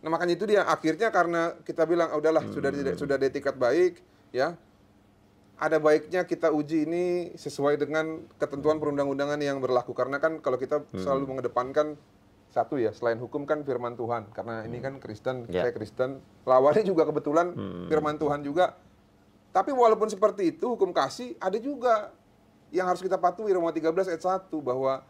Nah, makanya itu dia akhirnya karena kita bilang "Ah, udahlah sudah ada etikat baik ya. Ada baiknya kita uji ini sesuai dengan ketentuan perundang-undangan yang berlaku karena kan kalau kita selalu mengedepankan satu ya, selain hukum kan firman Tuhan. Karena ini kan Kristen, Ya. saya Kristen. Lawannya juga kebetulan firman Tuhan juga. Tapi walaupun seperti itu, hukum kasih ada juga yang harus kita patuhi, Roma 13 ayat 1 bahwa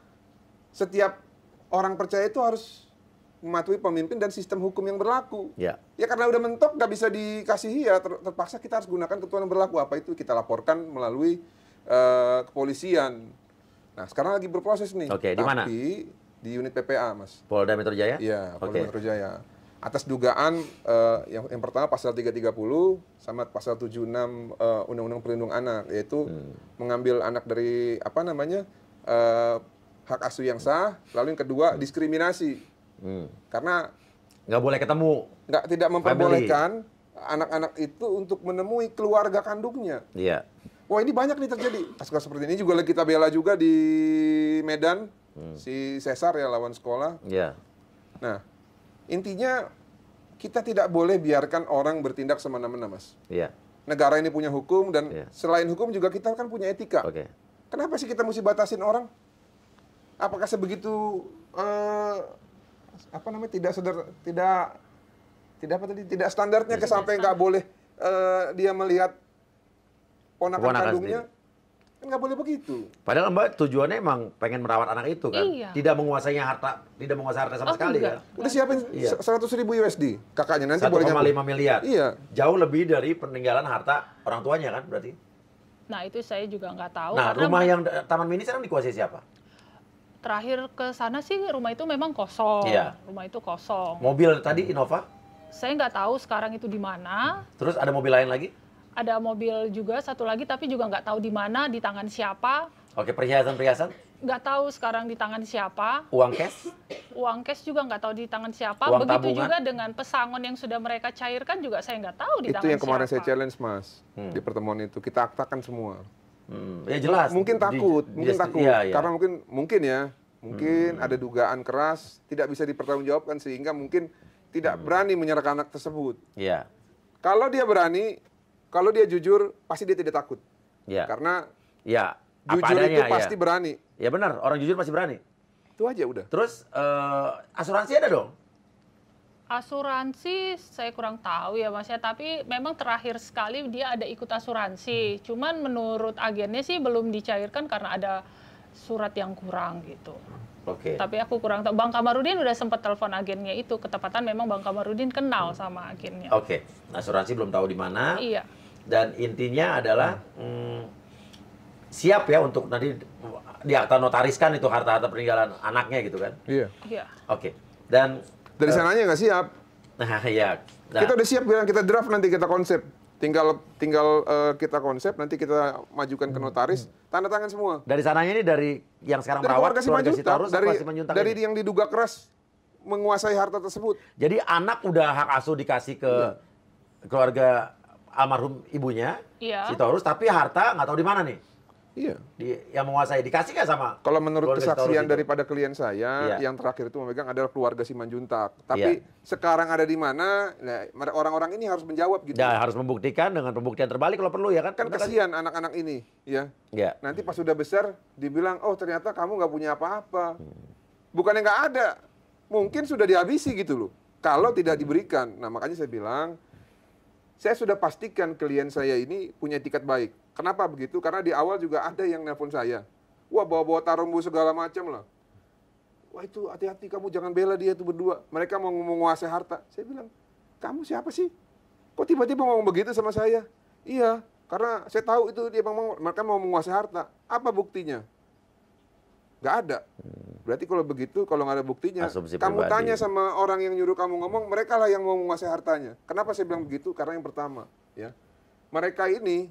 setiap orang percaya itu harus mematuhi pemimpin dan sistem hukum yang berlaku. Ya. Ya karena udah mentok nggak bisa dikasihi ya terpaksa kita harus gunakan ketentuan yang berlaku. Apa itu kita laporkan melalui kepolisian. Nah sekarang lagi berproses nih. Oke, di mana? Tapi di unit PPA, Mas. Polda Metro Jaya? Iya, Polda Oke. Metro Jaya. Atas dugaan yang pertama pasal 330 sama pasal 76 Undang-Undang Perlindungan Anak, yaitu mengambil anak dari apa namanya hak asuh yang sah. Lalu yang kedua diskriminasi. Karena Nggak boleh ketemu. tidak memperbolehkan anak-anak itu untuk menemui keluarga kandungnya. Iya. Wah ini banyak nih terjadi. Kasus seperti ini juga lagi kita bela juga di Medan. Si Cesar ya lawan sekolah. Iya. Nah intinya kita tidak boleh biarkan orang bertindak semena-mena, Mas. Iya. Negara ini punya hukum dan Iya. selain hukum juga kita kan punya etika. Oke. Kenapa sih kita mesti batasin orang? Apakah sebegitu apa namanya tidak standarnya ke sampai nggak boleh dia melihat ponakan Ponakan kandungnya? Kan nggak boleh begitu. Padahal Mbak tujuannya emang pengen merawat anak itu kan. Iya. Tidak menguasai harta sama Oh, sekali enggak. kan. Udah siapin Iya. 100.000 USD. Kakaknya nanti boleh 1,5 nyambung. miliar. Iya. Jauh lebih dari peninggalan harta orang tuanya kan berarti. Nah itu saya juga nggak tahu. Nah, karena rumah yang Taman Mini sekarang dikuasai siapa? terakhir ke sana sih rumah itu memang kosong. Iya. Rumah itu kosong. Mobil tadi Innova, Saya nggak tahu sekarang itu di mana. terus ada mobil lain lagi? Ada mobil juga satu lagi, tapi juga nggak tahu di mana, di tangan siapa. Oke, perhiasan-perhiasan, Nggak tahu sekarang di tangan siapa. uang cash, Uang cash juga nggak tahu di tangan siapa. Uang Begitu tabungan? juga dengan pesangon yang sudah mereka cairkan juga saya nggak tahu di Itu tangan yang kemarin siapa. saya challenge, Mas. Di pertemuan itu kita aktakan semua. ya jelas. Mungkin takut, mungkin takut. Iya, iya. Karena mungkin ada dugaan keras, tidak bisa dipertanggungjawabkan sehingga mungkin tidak berani menyerahkan anak tersebut. Iya, Kalau dia berani, kalau dia jujur, pasti dia tidak takut. iya. Karena Iya, apa jujur adanya, itu pasti iya. berani. Ya benar, orang jujur pasti berani. Itu aja udah. Terus asuransi ada dong? Asuransi saya kurang tahu ya Mas ya, tapi memang terakhir sekali dia ada ikut asuransi. Cuman menurut agennya sih belum dicairkan karena ada surat yang kurang gitu. Oke. Tapi aku kurang tahu. Bang Kamarudin udah sempat telepon agennya itu, ketepatan memang Bang Kamarudin kenal sama agennya. Oke. Asuransi belum tahu di mana. Iya. Dan intinya adalah siap ya untuk nanti di akta notariskan itu harta-harta peninggalan anaknya gitu kan. Iya. Iya. Oke. Dan Dari sananya nggak siap. nah ya. Nah, Kita udah siap bilang, kita draft, nanti kita konsep. Tinggal kita konsep, nanti kita majukan ke notaris, tanda tangan semua. dari sananya ini dari yang sekarang Dari merawat keluarga Simanjuntak, keluarga Simanjuntak dari ini. yang diduga keras menguasai harta tersebut. Jadi anak udah hak asuh dikasih ke keluarga almarhum ibunya, Iya. si Torus, tapi harta nggak tahu di mana nih. Iya. Yang menguasai dikasih nggak sama? Kalau menurut keluarga si Torus kesaksian itu? daripada klien saya, Iya. yang terakhir itu memegang adalah keluarga Simanjuntak. Tapi sekarang ada di mana, nah, orang-orang ini harus menjawab gitu. Ya, harus membuktikan dengan pembuktian terbalik kalau perlu ya kan? Kan Bener kasihan anak-anak ini, ya. Ya. Nanti pas sudah besar, dibilang, oh ternyata kamu nggak punya apa-apa. Bukannya nggak ada, mungkin sudah dihabisi gitu loh. Kalau tidak diberikan. Nah makanya saya bilang, saya sudah pastikan klien saya ini punya etikat baik. Kenapa begitu? Karena di awal juga ada yang nelpon saya. Wah bawa-bawa tarumbu segala macam lah. Wah itu hati-hati, kamu jangan bela dia itu berdua. Mereka mau menguasai harta. Saya bilang, kamu siapa sih? Kok tiba-tiba ngomong begitu sama saya? Iya, karena saya tahu itu mereka mau menguasai harta. Apa buktinya? Nggak ada. Berarti kalau begitu, kalau nggak ada buktinya, Asumsi kamu pribadi. tanya sama orang yang nyuruh kamu ngomong, mereka lah yang mau menguasai hartanya. Kenapa saya bilang begitu? Karena yang pertama, ya, mereka ini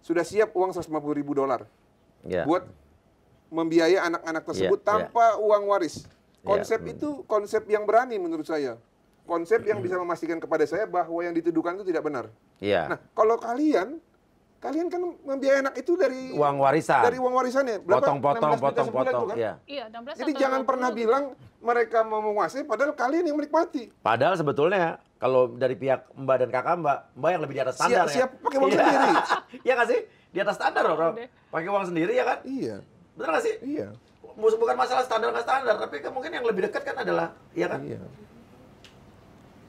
sudah siap uang $150.000 Ya. buat membiayai anak-anak tersebut Ya, tanpa uang waris. Konsep Ya. itu konsep yang berani menurut saya. Konsep yang bisa memastikan kepada saya bahwa yang dituduhkan itu tidak benar. Iya. Nah, kalau kalian kan membiayai anak itu dari Uang warisan. Dari uang warisannya. Berapa? Potong-potong, 16 juta sebulan potong-potong. tuh kan? Ya. Iya, 16 Jadi atau jangan 20 pernah gitu. bilang mereka mau menguasai, padahal kalian yang menikmati. Padahal sebetulnya kalau dari pihak Mbak dan Kakak Mbak yang lebih di atas standar ya. Siap pakai uang Iya. sendiri. Iya nggak sih? Di atas standar loh, bro. Deh. Pakai uang sendiri ya kan? Iya, Bener nggak sih? iya, Bukan masalah standar nggak standar, tapi kan mungkin yang lebih dekat kan adalah, ya kan? iya.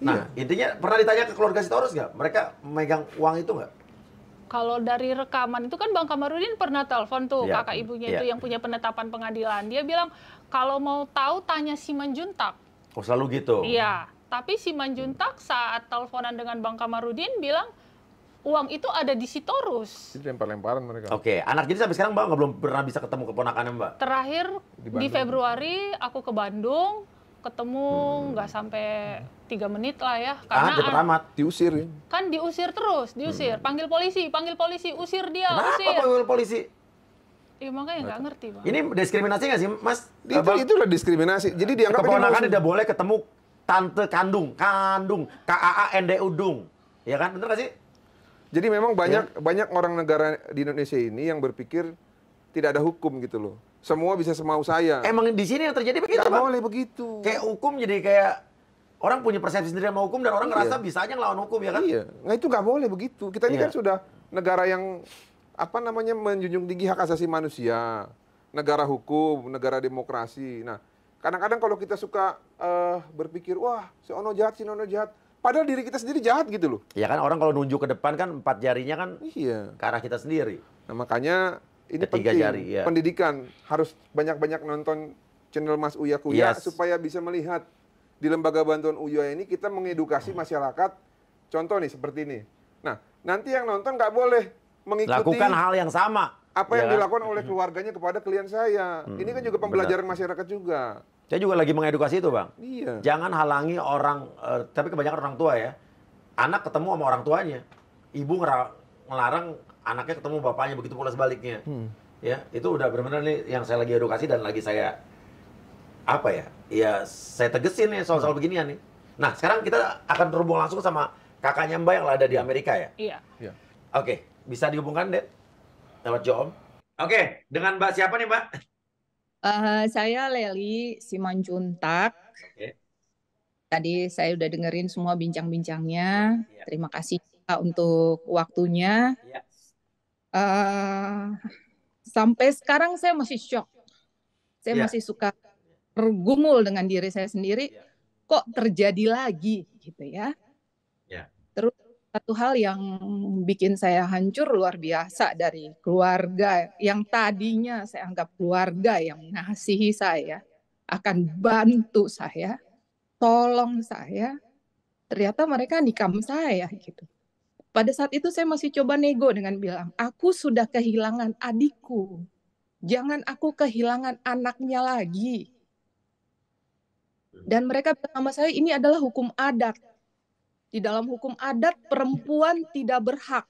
Nah, intinya pernah ditanya ke keluarga Sitorus nggak? Mereka memegang uang itu nggak? Kalau dari rekaman itu kan Bang Kamarudin pernah telepon tuh Iya. kakak ibunya Iya. itu yang punya penetapan pengadilan. Dia bilang kalau mau tahu tanya Simanjuntak. Oh, selalu gitu? Iya, tapi Simanjuntak saat teleponan dengan Bang Kamarudin bilang uang itu ada di Sitorus. Jadi lempar-lemparan mereka. Oke, anak jadi sampai sekarang Mbak belum pernah bisa ketemu keponakannya Mbak? Terakhir Di di Bandung. Februari aku ke Bandung, ketemu nggak sampai 3 menit lah ya. Karena Cepet amat. Diusir ya. kan diusir terus, diusir. Panggil polisi, usir dia, Kenapa usir. panggil polisi? Iya makanya nggak ngerti Bang. Ini diskriminasi nggak sih, Mas? Itulah diskriminasi. Jadi dianggap ini Keponakan musuh. tidak boleh ketemu tante kandung, KAANDU-dung. Ya kan? Bener nggak sih? Jadi memang banyak orang negara di Indonesia ini yang berpikir tidak ada hukum gitu loh. Semua bisa semau saya. Emang di sini yang terjadi begitu, Nggak Bang. boleh begitu. Kayak hukum jadi kayak orang punya persepsi sendiri sama hukum dan orang Iya. ngerasa bisa aja ngelawan hukum, ya kan? Iya, nah itu nggak boleh begitu. Kita ini Iya. kan sudah negara yang menjunjung tinggi hak asasi manusia, negara hukum, negara demokrasi. Nah, kadang-kadang kalau kita suka berpikir, wah, si Ono jahat, si Ono jahat, padahal diri kita sendiri jahat gitu loh. Ya kan orang kalau nunjuk ke depan kan 4 jarinya kan Iya. ke arah kita sendiri. Nah, makanya ini Ketiga penting. jari, ya. Pendidikan harus banyak-banyak nonton channel Mas Uya Kuya Yes. supaya bisa melihat di lembaga bantuan Uya ini kita mengedukasi masyarakat. Contoh nih seperti ini. Nah, nanti yang nonton nggak boleh mengikuti Lakukan hal yang sama. apa ya yang kan? dilakukan oleh keluarganya kepada klien saya. Ini kan juga pembelajaran masyarakat juga. Saya juga lagi mengedukasi itu, Bang. Iya. Jangan halangi orang, tapi kebanyakan orang tua ya. Anak ketemu sama orang tuanya. Ibu ngelarang anaknya ketemu bapaknya, begitu pula sebaliknya. Ya, itu udah benar-benar nih yang saya lagi edukasi dan lagi saya apa ya? Ya, saya tegesin nih soal-soal beginian nih. Nah, sekarang kita akan terhubung langsung sama kakaknya Mbak yang ada di Amerika ya. Iya. Iya. Oke, bisa dihubungkan, Dek? Lewat Joom. Oke, dengan Mbak siapa nih, Mbak? Saya Leli Simanjuntak. Oke. Tadi saya udah dengerin semua bincang-bincangnya. Iya. Terima kasih Pak untuk waktunya. Iya. Sampai sekarang saya masih shock. Saya Iya. masih suka tergumul dengan diri saya sendiri. Iya. Kok terjadi lagi gitu ya? Iya. Terus Satu hal yang bikin saya hancur luar biasa dari keluarga yang tadinya saya anggap keluarga yang mengasihi saya, akan bantu saya, tolong saya, ternyata mereka nikam saya gitu. Pada saat itu saya masih coba nego dengan bilang, aku sudah kehilangan adikku, jangan aku kehilangan anaknya lagi. Dan mereka bilang sama saya, ini adalah hukum adat. Di dalam hukum adat, perempuan tidak berhak.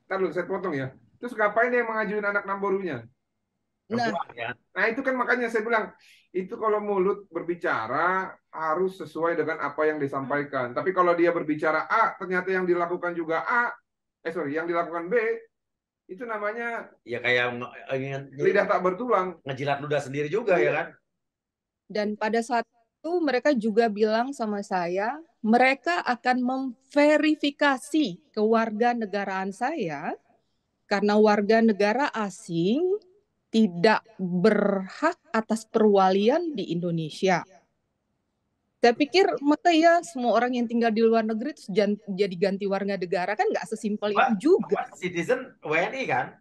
Ntar lu, saya potong ya. Terus ngapain dia mengajuin anak namborunya? Nah, Perempuan, ya. Nah itu kan makanya saya bilang, itu kalau mulut berbicara harus sesuai dengan apa yang disampaikan. Tapi kalau dia berbicara A, ternyata yang dilakukan juga A, yang dilakukan B, itu namanya Ya kayak lidah tak bertulang. ngejilat ludah sendiri juga ya kan? dan pada saat itu mereka juga bilang sama saya, mereka akan memverifikasi kewarganegaraan saya karena warga negara asing tidak berhak atas perwalian di Indonesia. Saya pikir maka ya semua orang yang tinggal di luar negeri terus jadi ganti warga negara, kan nggak sesimpel Mbak, itu juga. Mbak citizen WNI kan?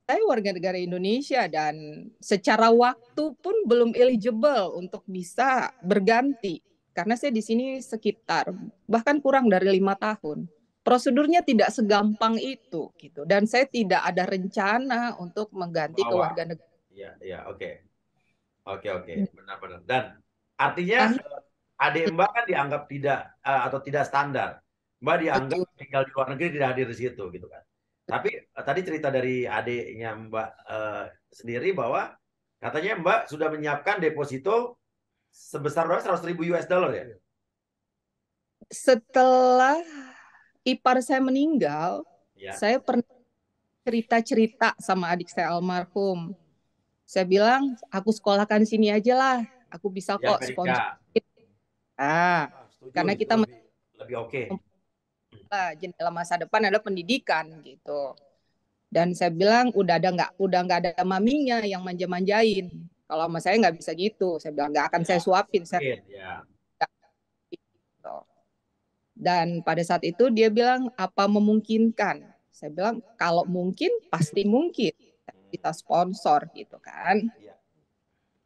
Saya warga negara Indonesia dan secara waktu pun belum eligible untuk bisa berganti karena saya di sini sekitar bahkan kurang dari 5 tahun. Prosedurnya tidak segampang itu gitu, dan saya tidak ada rencana untuk mengganti Awal. kewarganegaraan. Iya, oke. Oke, benar-benar. Dan artinya adik Mbak kan dianggap tidak atau tidak standar. Mbak dianggap Betul. tinggal di luar negeri, tidak hadir di situ gitu kan. Tapi tadi cerita dari adiknya Mbak sendiri bahwa katanya Mbak sudah menyiapkan deposito sebesar berapa? 100.000 US dollar ya? Setelah ipar saya meninggal, Ya. saya pernah cerita-cerita sama adik saya almarhum. Saya bilang, aku sekolahkan sini aja lah. Aku bisa Di kok Amerika. sponsor. Karena kita lebih oke. jendela masa depan adalah pendidikan gitu. Dan saya bilang udah nggak ada maminya yang manja-manjain. Kalau sama saya nggak bisa gitu. Saya bilang nggak akan saya suapin. Saya Ya. gitu. Dan pada saat itu dia bilang apa memungkinkan. Saya bilang kalau mungkin pasti mungkin kita sponsor gitu kan. Ya.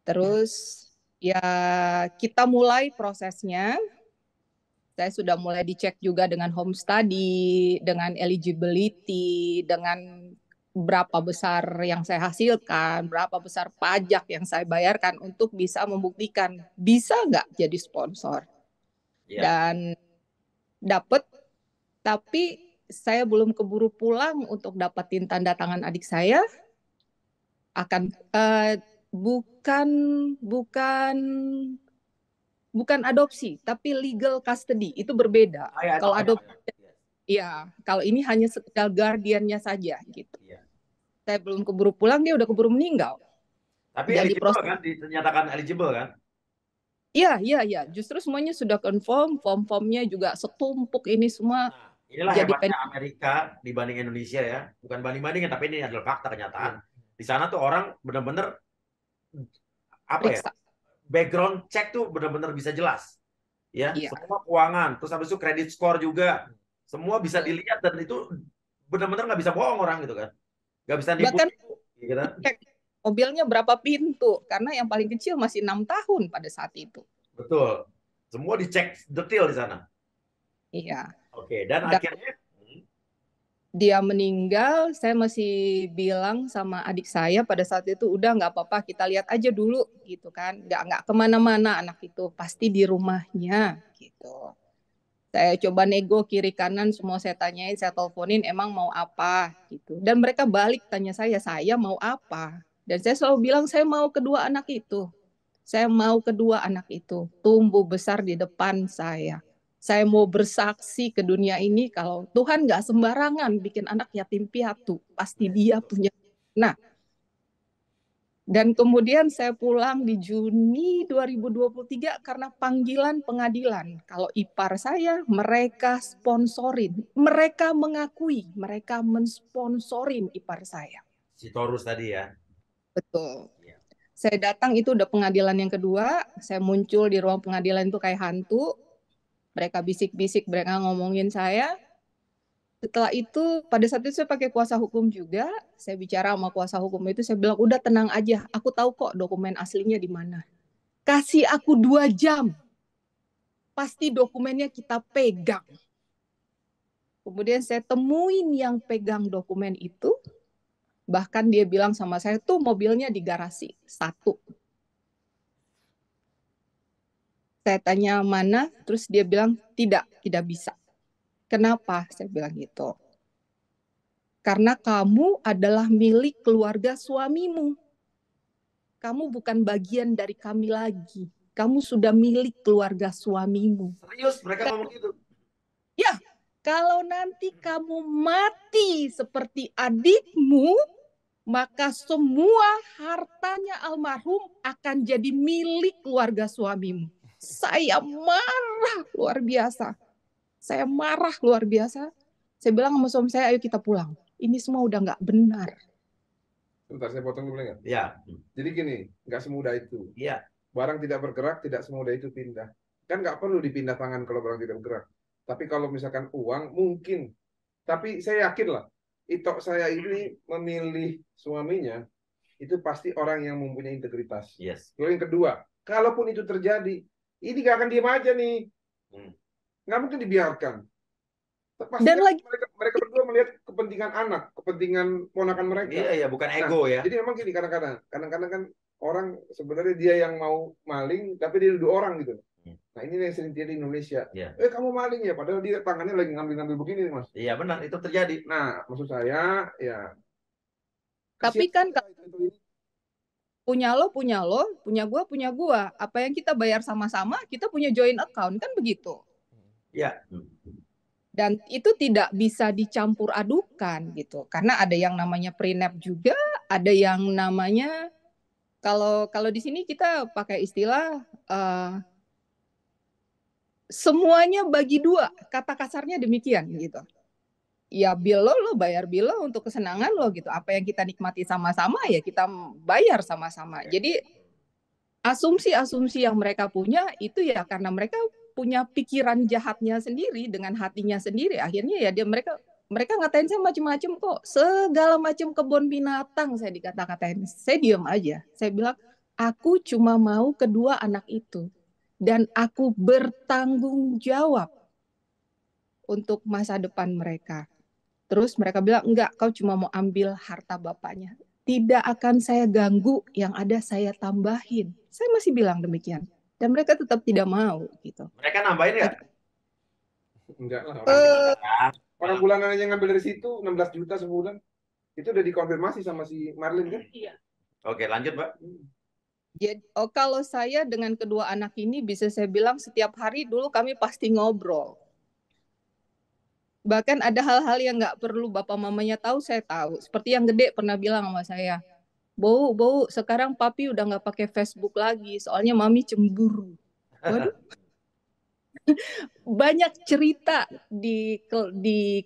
Terus ya kita mulai prosesnya. Saya sudah mulai dicek juga dengan home study, dengan eligibility, dengan berapa besar yang saya hasilkan, berapa besar pajak yang saya bayarkan untuk bisa membuktikan bisa nggak jadi sponsor. Ya. Dan dapat, tapi saya belum keburu pulang untuk dapatin tanda tangan adik saya. Akan bukan adopsi, tapi legal custody, itu berbeda. Ya, Kalau adopsi, ya, kalau ini hanya sekedar guardiannya saja gitu. Ya. Saya belum keburu pulang, dia udah keburu meninggal. Tapi Dan eligible kan, dinyatakan eligible kan? Iya. Justru semuanya sudah confirm, form-formnya juga setumpuk ini semua. Nah, inilah jadi hebatnya Amerika dibanding Indonesia ya. Bukan banding-bandingin, tapi ini adalah fakta kenyataan. Di sana tuh orang benar-benar apa ya? Background check tuh benar-benar bisa jelas. Ya, Iya. semua keuangan, terus habis itu credit score juga. Semua bisa dilihat dan itu benar-benar nggak bisa bohong orang gitu kan. Nggak bisa nipu. Bahkan Gitu kan? mobilnya berapa pintu, karena yang paling kecil masih 6 tahun pada saat itu. Betul. Semua dicek detail di sana. Iya. Oke, dan akhirnya dia meninggal, saya masih bilang sama adik saya pada saat itu, udah nggak apa-apa, kita lihat aja dulu gitu kan, nggak kemana-mana anak itu, pasti di rumahnya gitu. Saya coba nego kiri kanan, semua saya tanyain, saya teleponin, emang mau apa gitu. Dan mereka balik tanya saya mau apa. Dan saya selalu bilang saya mau kedua anak itu. Saya mau kedua anak itu tumbuh besar di depan saya. Saya mau bersaksi ke dunia ini kalau Tuhan nggak sembarangan bikin anak yatim piatu. Pasti dia punya. Nah, dan kemudian saya pulang di Juni 2023 karena panggilan pengadilan. Kalau ipar saya, mereka sponsorin. Mereka mengakui, mereka mensponsorin ipar saya. si Torus tadi ya. Betul. Saya datang itu udah pengadilan yang kedua. Saya muncul di ruang pengadilan itu kayak hantu. Mereka bisik-bisik, mereka ngomongin saya. Setelah itu, pada saat itu saya pakai kuasa hukum juga. Saya bicara sama kuasa hukum itu, saya bilang, udah tenang aja, aku tahu kok dokumen aslinya di mana. Kasih aku 2 jam, pasti dokumennya kita pegang. Kemudian saya temuin yang pegang dokumen itu, bahkan dia bilang sama saya, tuh mobilnya di garasi, 1. Saya tanya mana, terus dia bilang, tidak bisa. Kenapa? Saya bilang gitu. Karena kamu adalah milik keluarga suamimu. Kamu bukan bagian dari kami lagi. Kamu sudah milik keluarga suamimu. Serius mereka ngomong gitu? Ya, kalau nanti kamu mati seperti adikmu, maka semua hartanya almarhum akan jadi milik keluarga suamimu. Saya marah luar biasa. Saya marah luar biasa. Saya bilang sama suami saya, ayo kita pulang. Ini semua udah nggak benar. Sebentar, saya potong dulu ya. Iya. Jadi gini, nggak semudah itu. Iya. Barang tidak bergerak, tidak semudah itu pindah. Kan nggak perlu dipindah tangan kalau barang tidak bergerak. Tapi kalau misalkan uang, mungkin. Tapi saya yakin lah, itok saya ini memilih suaminya, itu pasti orang yang mempunyai integritas. Yes. Lalu yang kedua, kalaupun itu terjadi, ini nggak akan diam aja nih. Nggak mungkin dibiarkan. Pasti Dan lagi mereka berdua melihat kepentingan anak, kepentingan ponakan mereka. Iya, bukan ego ya. Jadi memang gini, kadang-kadang kan orang sebenarnya dia yang mau maling, tapi dia nuduh orang gitu. Nah ini yang sering terjadi di Indonesia. Kamu maling ya, padahal dia tangannya lagi ngambil-ngambil begini, Mas. Iya benar, itu terjadi. Nah, maksud saya ya. Tapi kan punya lo, punya gua. Apa yang kita bayar sama-sama, kita punya joint account, kan begitu. Iya. Dan itu tidak bisa dicampur adukan gitu. Karena ada yang namanya prenup juga, ada yang namanya kalau di sini kita pakai istilah semuanya bagi 2, kata kasarnya demikian gitu. Ya bill lo bayar bill lo untuk kesenangan lo gitu. Apa yang kita nikmati sama-sama ya kita bayar sama-sama. Jadi asumsi-asumsi yang mereka punya itu ya karena mereka punya pikiran jahatnya sendiri dengan hatinya sendiri. Akhirnya ya mereka ngatain saya macam-macam kok. Segala macam kebun binatang saya dikata-katain. Saya diam aja. Saya bilang aku cuma mau kedua anak itu. Dan aku bertanggung jawab untuk masa depan mereka. Terus mereka bilang, enggak, kau cuma mau ambil harta bapaknya. Tidak akan saya ganggu, yang ada saya tambahin. Saya masih bilang demikian. Dan mereka tetap tidak mau. Gitu. Mereka nambahin nggak? Enggak lah. Orang bulanan yang ngambil dari situ, 16 juta sebulan. Itu udah dikonfirmasi sama si Marlin kan? Iya. Oke, lanjut Mbak. Jadi, kalau saya dengan kedua anak ini bisa saya bilang setiap hari dulu kami pasti ngobrol. Bahkan ada hal-hal yang nggak perlu bapak mamanya tahu, saya tahu. Seperti yang gede pernah bilang sama saya, Bau, sekarang papi udah nggak pakai Facebook lagi, soalnya mami cemburu. Waduh. Banyak cerita di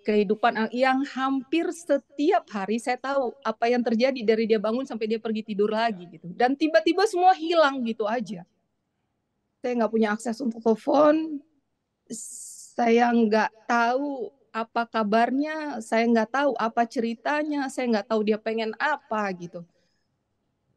kehidupan yang hampir setiap hari saya tahu apa yang terjadi dari dia bangun sampai dia pergi tidur lagi gitu. Dan tiba-tiba semua hilang gitu aja. Saya nggak punya akses untuk telepon, saya nggak tahu apa kabarnya, saya nggak tahu apa ceritanya, saya nggak tahu dia pengen apa gitu.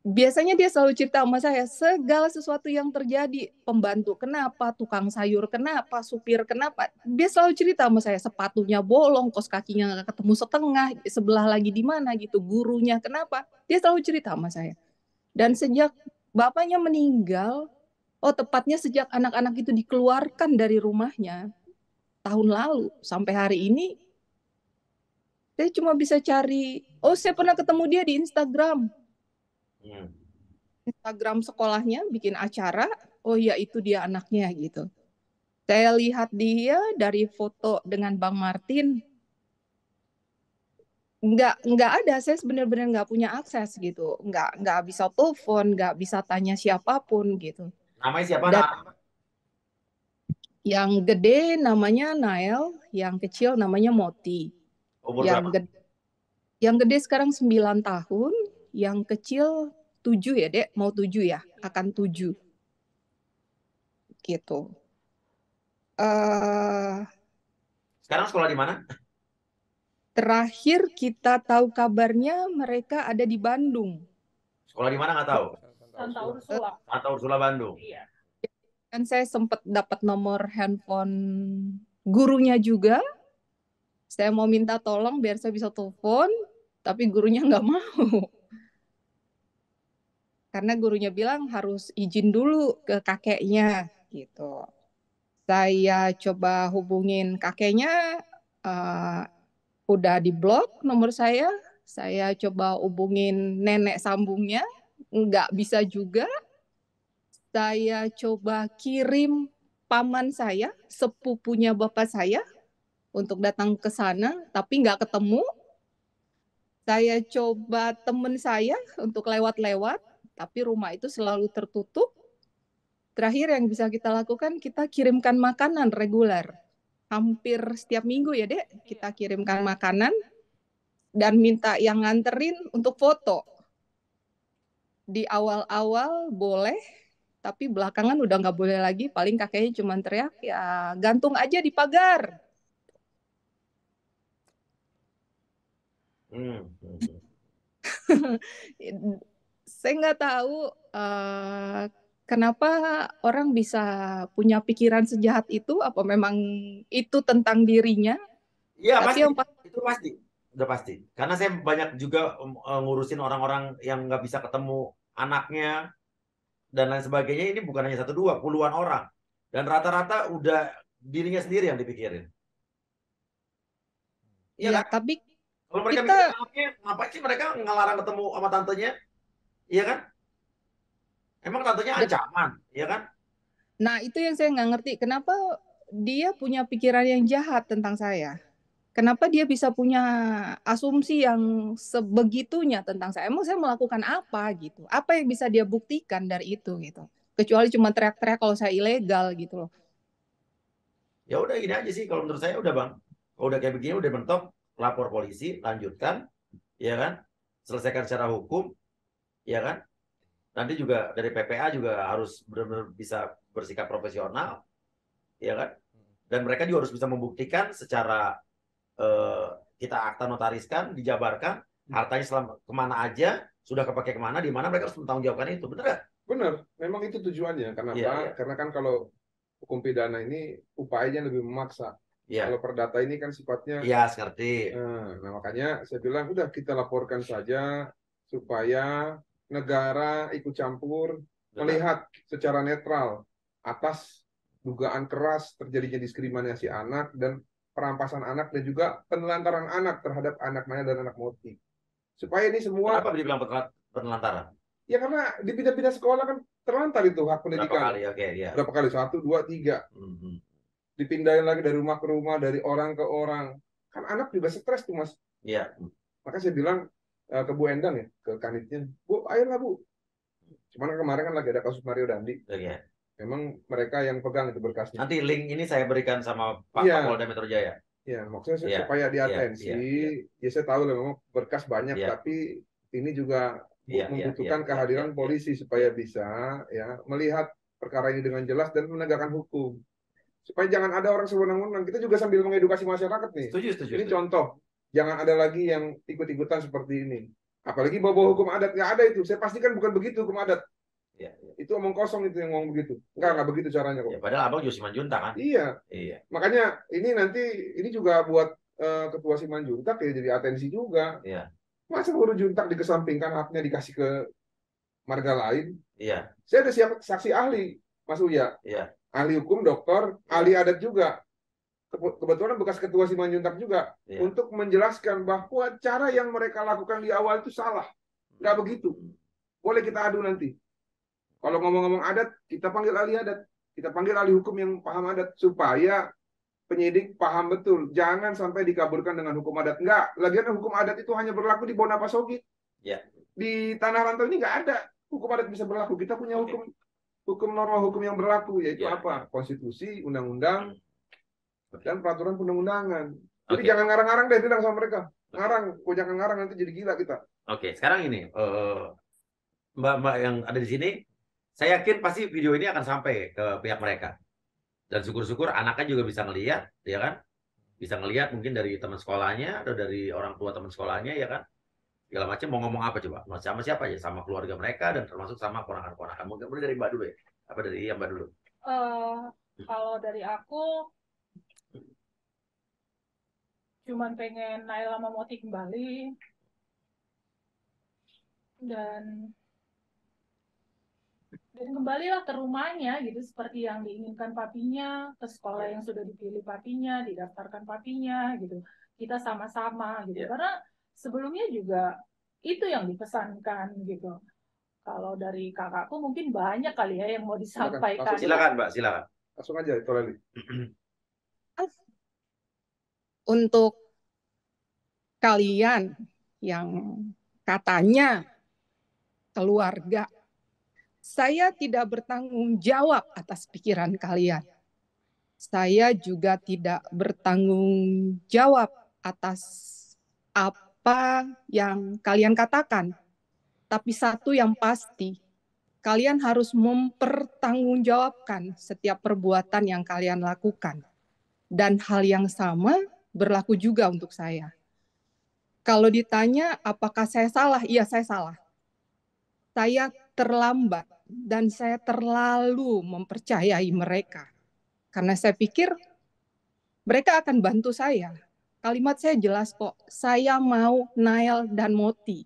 Biasanya dia selalu cerita sama saya, segala sesuatu yang terjadi, pembantu kenapa, tukang sayur kenapa, supir kenapa, dia selalu cerita sama saya, sepatunya bolong, kos kakinya nggak ketemu setengah, sebelah lagi di mana gitu, gurunya kenapa, dia selalu cerita sama saya. Dan sejak bapaknya meninggal, tepatnya sejak anak-anak itu dikeluarkan dari rumahnya, tahun lalu, sampai hari ini, saya cuma bisa cari, saya pernah ketemu dia di Instagram. Instagram sekolahnya bikin acara, ya itu dia anaknya gitu. Saya lihat dia dari foto dengan Bang Martin, nggak ada, saya benar-benar nggak punya akses gitu, nggak bisa telepon, nggak bisa tanya siapapun gitu. Namanya siapa? Yang gede namanya Nael, yang kecil namanya Moti. Umur berapa? Yang gede sekarang 9 tahun, yang kecil 7 ya, Dek, mau 7 ya, akan 7. Gitu. eh Sekarang sekolah di mana? terakhir kita tahu kabarnya mereka ada di Bandung. Sekolah di mana nggak tahu. Santa Ursula. Santa Ursula Bandung. Iya. Dan saya sempat dapat nomor handphone gurunya juga. Saya mau minta tolong biar saya bisa telepon, tapi gurunya nggak mau. Karena gurunya bilang harus izin dulu ke kakeknya gitu. Saya coba hubungin kakeknya, udah diblok nomor saya. Saya coba hubungin nenek sambungnya, nggak bisa juga. Saya coba kirim paman saya, sepupunya bapak saya, untuk datang ke sana, tapi nggak ketemu. Saya coba teman saya untuk lewat-lewat, tapi rumah itu selalu tertutup. Terakhir yang bisa kita lakukan, kita kirimkan makanan reguler. Hampir setiap minggu ya, Dek, kita kirimkan makanan dan minta yang nganterin untuk foto. Di awal-awal boleh, tapi belakangan udah nggak boleh lagi. Paling kakeknya cuma teriak, ya gantung aja di pagar. Saya nggak tahu kenapa orang bisa punya pikiran sejahat itu. Apa memang itu tentang dirinya? Iya Tapi pasti, yang itu pasti, udah pasti. Karena saya banyak juga ngurusin orang-orang yang nggak bisa ketemu anaknya dan lain sebagainya. Ini bukan hanya 1 2, puluhan orang. Dan rata-rata udah dirinya sendiri yang dipikirin. Iya ya, kan? tapi Kalau mereka kita mikirin anaknya, ngapain sih mereka ngelarang ketemu sama tantenya? Iya kan? Emang tantenya ancaman, iya kan? nah itu yang saya nggak ngerti. Kenapa dia punya pikiran yang jahat tentang saya? Kenapa dia bisa punya asumsi yang sebegitunya tentang saya? Emang saya melakukan apa gitu? Apa yang bisa dia buktikan dari itu gitu? Kecuali cuma teriak-teriak kalau saya ilegal gitu loh. Ya udah gini aja sih, kalau menurut saya udah bang, kalau udah kayak begini udah mentok, lapor polisi, lanjutkan, ya kan? Selesaikan secara hukum, ya kan? Nanti juga dari PPA juga harus benar-benar bisa bersikap profesional, ya kan? Dan mereka juga harus bisa membuktikan secara kita akta notariskan, dijabarkan, hartanya selama kemana aja, sudah kepake kemana, di mana mereka harus mempertanggungjawabkan itu, bener nggak? Benar, memang itu tujuannya. Kenapa? Iya. Karena kan kalau hukum pidana ini upayanya lebih memaksa. Iya. Kalau perdata ini kan sifatnya. Iya, ngerti. Nah, makanya saya bilang udah kita laporkan saja supaya negara ikut campur, melihat secara netral atas dugaan keras terjadinya diskriminasi anak dan perampasan anak dan juga penelantaran anak terhadap anak maya dan anak moti. Supaya ini semua. Kenapa dibilang penelantaran? Ya karena di pindah-pindah sekolah kan terlantar itu hak pendidikan. Berapa kali? Oke, ya. Berapa kali? 1, 2, 3. Dipindahin lagi dari rumah ke rumah, dari orang ke orang. Kan anak juga stres tuh, Mas. Iya. Maka saya bilang ke Bu Endang ya, ke kanitnya, Bu, ayolah Bu. Cuman kemarin kan lagi ada kasus Mario Dandi. Oke. Memang mereka yang pegang itu berkasnya. Nanti link ini saya berikan sama Pak Kapolda Metro Jaya. Ya, maksudnya supaya diatensi. Ya saya tahu lah memang berkas banyak, tapi ini juga membutuhkan kehadiran polisi supaya bisa ya melihat perkara ini dengan jelas dan menegakkan hukum. Supaya jangan ada orang sewenang-wenang. Kita juga sambil mengedukasi masyarakat nih. Setuju. Ini contoh. Jangan ada lagi yang ikut-ikutan seperti ini. Apalagi bawa hukum adat. Nggak ada itu. Saya pastikan bukan begitu hukum adat. Itu omong kosong itu yang ngomong begitu. Nggak begitu caranya kok. Ya, padahal abang juga Simanjuntak kan? Iya. Makanya ini juga buat ketua Simanjuntak ya jadi atensi juga. Iya. Masa guru juntak dikesampingkan haknya dikasih ke marga lain? Iya. Saya ada saksi ahli, Mas Uya. Iya. Ahli hukum, dokter, ahli adat juga. Kebetulan bekas ketua Simanjuntak juga. Untuk menjelaskan bahwa cara yang mereka lakukan di awal itu salah. Nggak begitu. Boleh kita adu nanti. Kalau ngomong-ngomong adat, kita panggil ahli adat. Kita panggil ahli hukum yang paham adat. Supaya penyidik paham betul. Jangan sampai dikaburkan dengan hukum adat. Enggak. Lagian hukum adat itu hanya berlaku di Bonapasogit. Di Tanah Rantau ini nggak ada hukum adat bisa berlaku. Kita punya hukum norma hukum yang berlaku. Yaitu apa? Konstitusi, undang-undang, dan peraturan perundang-undangan. Jadi jangan ngarang-ngarang deh bilang sama mereka. Ngarang. Kok jangan ngarang nanti jadi gila kita. Oke. Sekarang ini. Mbak-mbak yang ada di sini. Saya yakin pasti video ini akan sampai ke pihak mereka. Dan syukur-syukur anaknya juga bisa ngelihat, ya kan? Bisa ngelihat mungkin dari teman sekolahnya atau dari orang tua teman sekolahnya, ya kan? Segala macam mau ngomong apa coba? Mau sama siapa aja? Sama keluarga mereka dan termasuk sama ponakan-ponakan. Mungkin mulai dari Mbak dulu ya? Apa dari Mbak dulu? Kalau dari aku, cuman pengen Naila sama Moti kembali. Dan kembalilah ke rumahnya gitu, seperti yang diinginkan papinya, ke sekolah yang sudah dipilih papinya, didaftarkan papinya gitu, kita sama-sama gitu. Karena sebelumnya juga itu yang dipesankan gitu. Kalau dari kakakku mungkin banyak kali ya yang mau disampaikan. Silakan Mbak, silakan. Langsung aja itu Leli. Untuk kalian yang katanya keluarga, saya tidak bertanggung jawab atas pikiran kalian. Saya juga tidak bertanggung jawab atas apa yang kalian katakan. Tapi satu yang pasti, kalian harus mempertanggungjawabkan setiap perbuatan yang kalian lakukan. Dan hal yang sama berlaku juga untuk saya. Kalau ditanya apakah saya salah, iya saya salah. Saya terlambat dan saya terlalu mempercayai mereka. Karena saya pikir mereka akan bantu saya. Kalimat saya jelas kok, saya mau Nael dan Moti.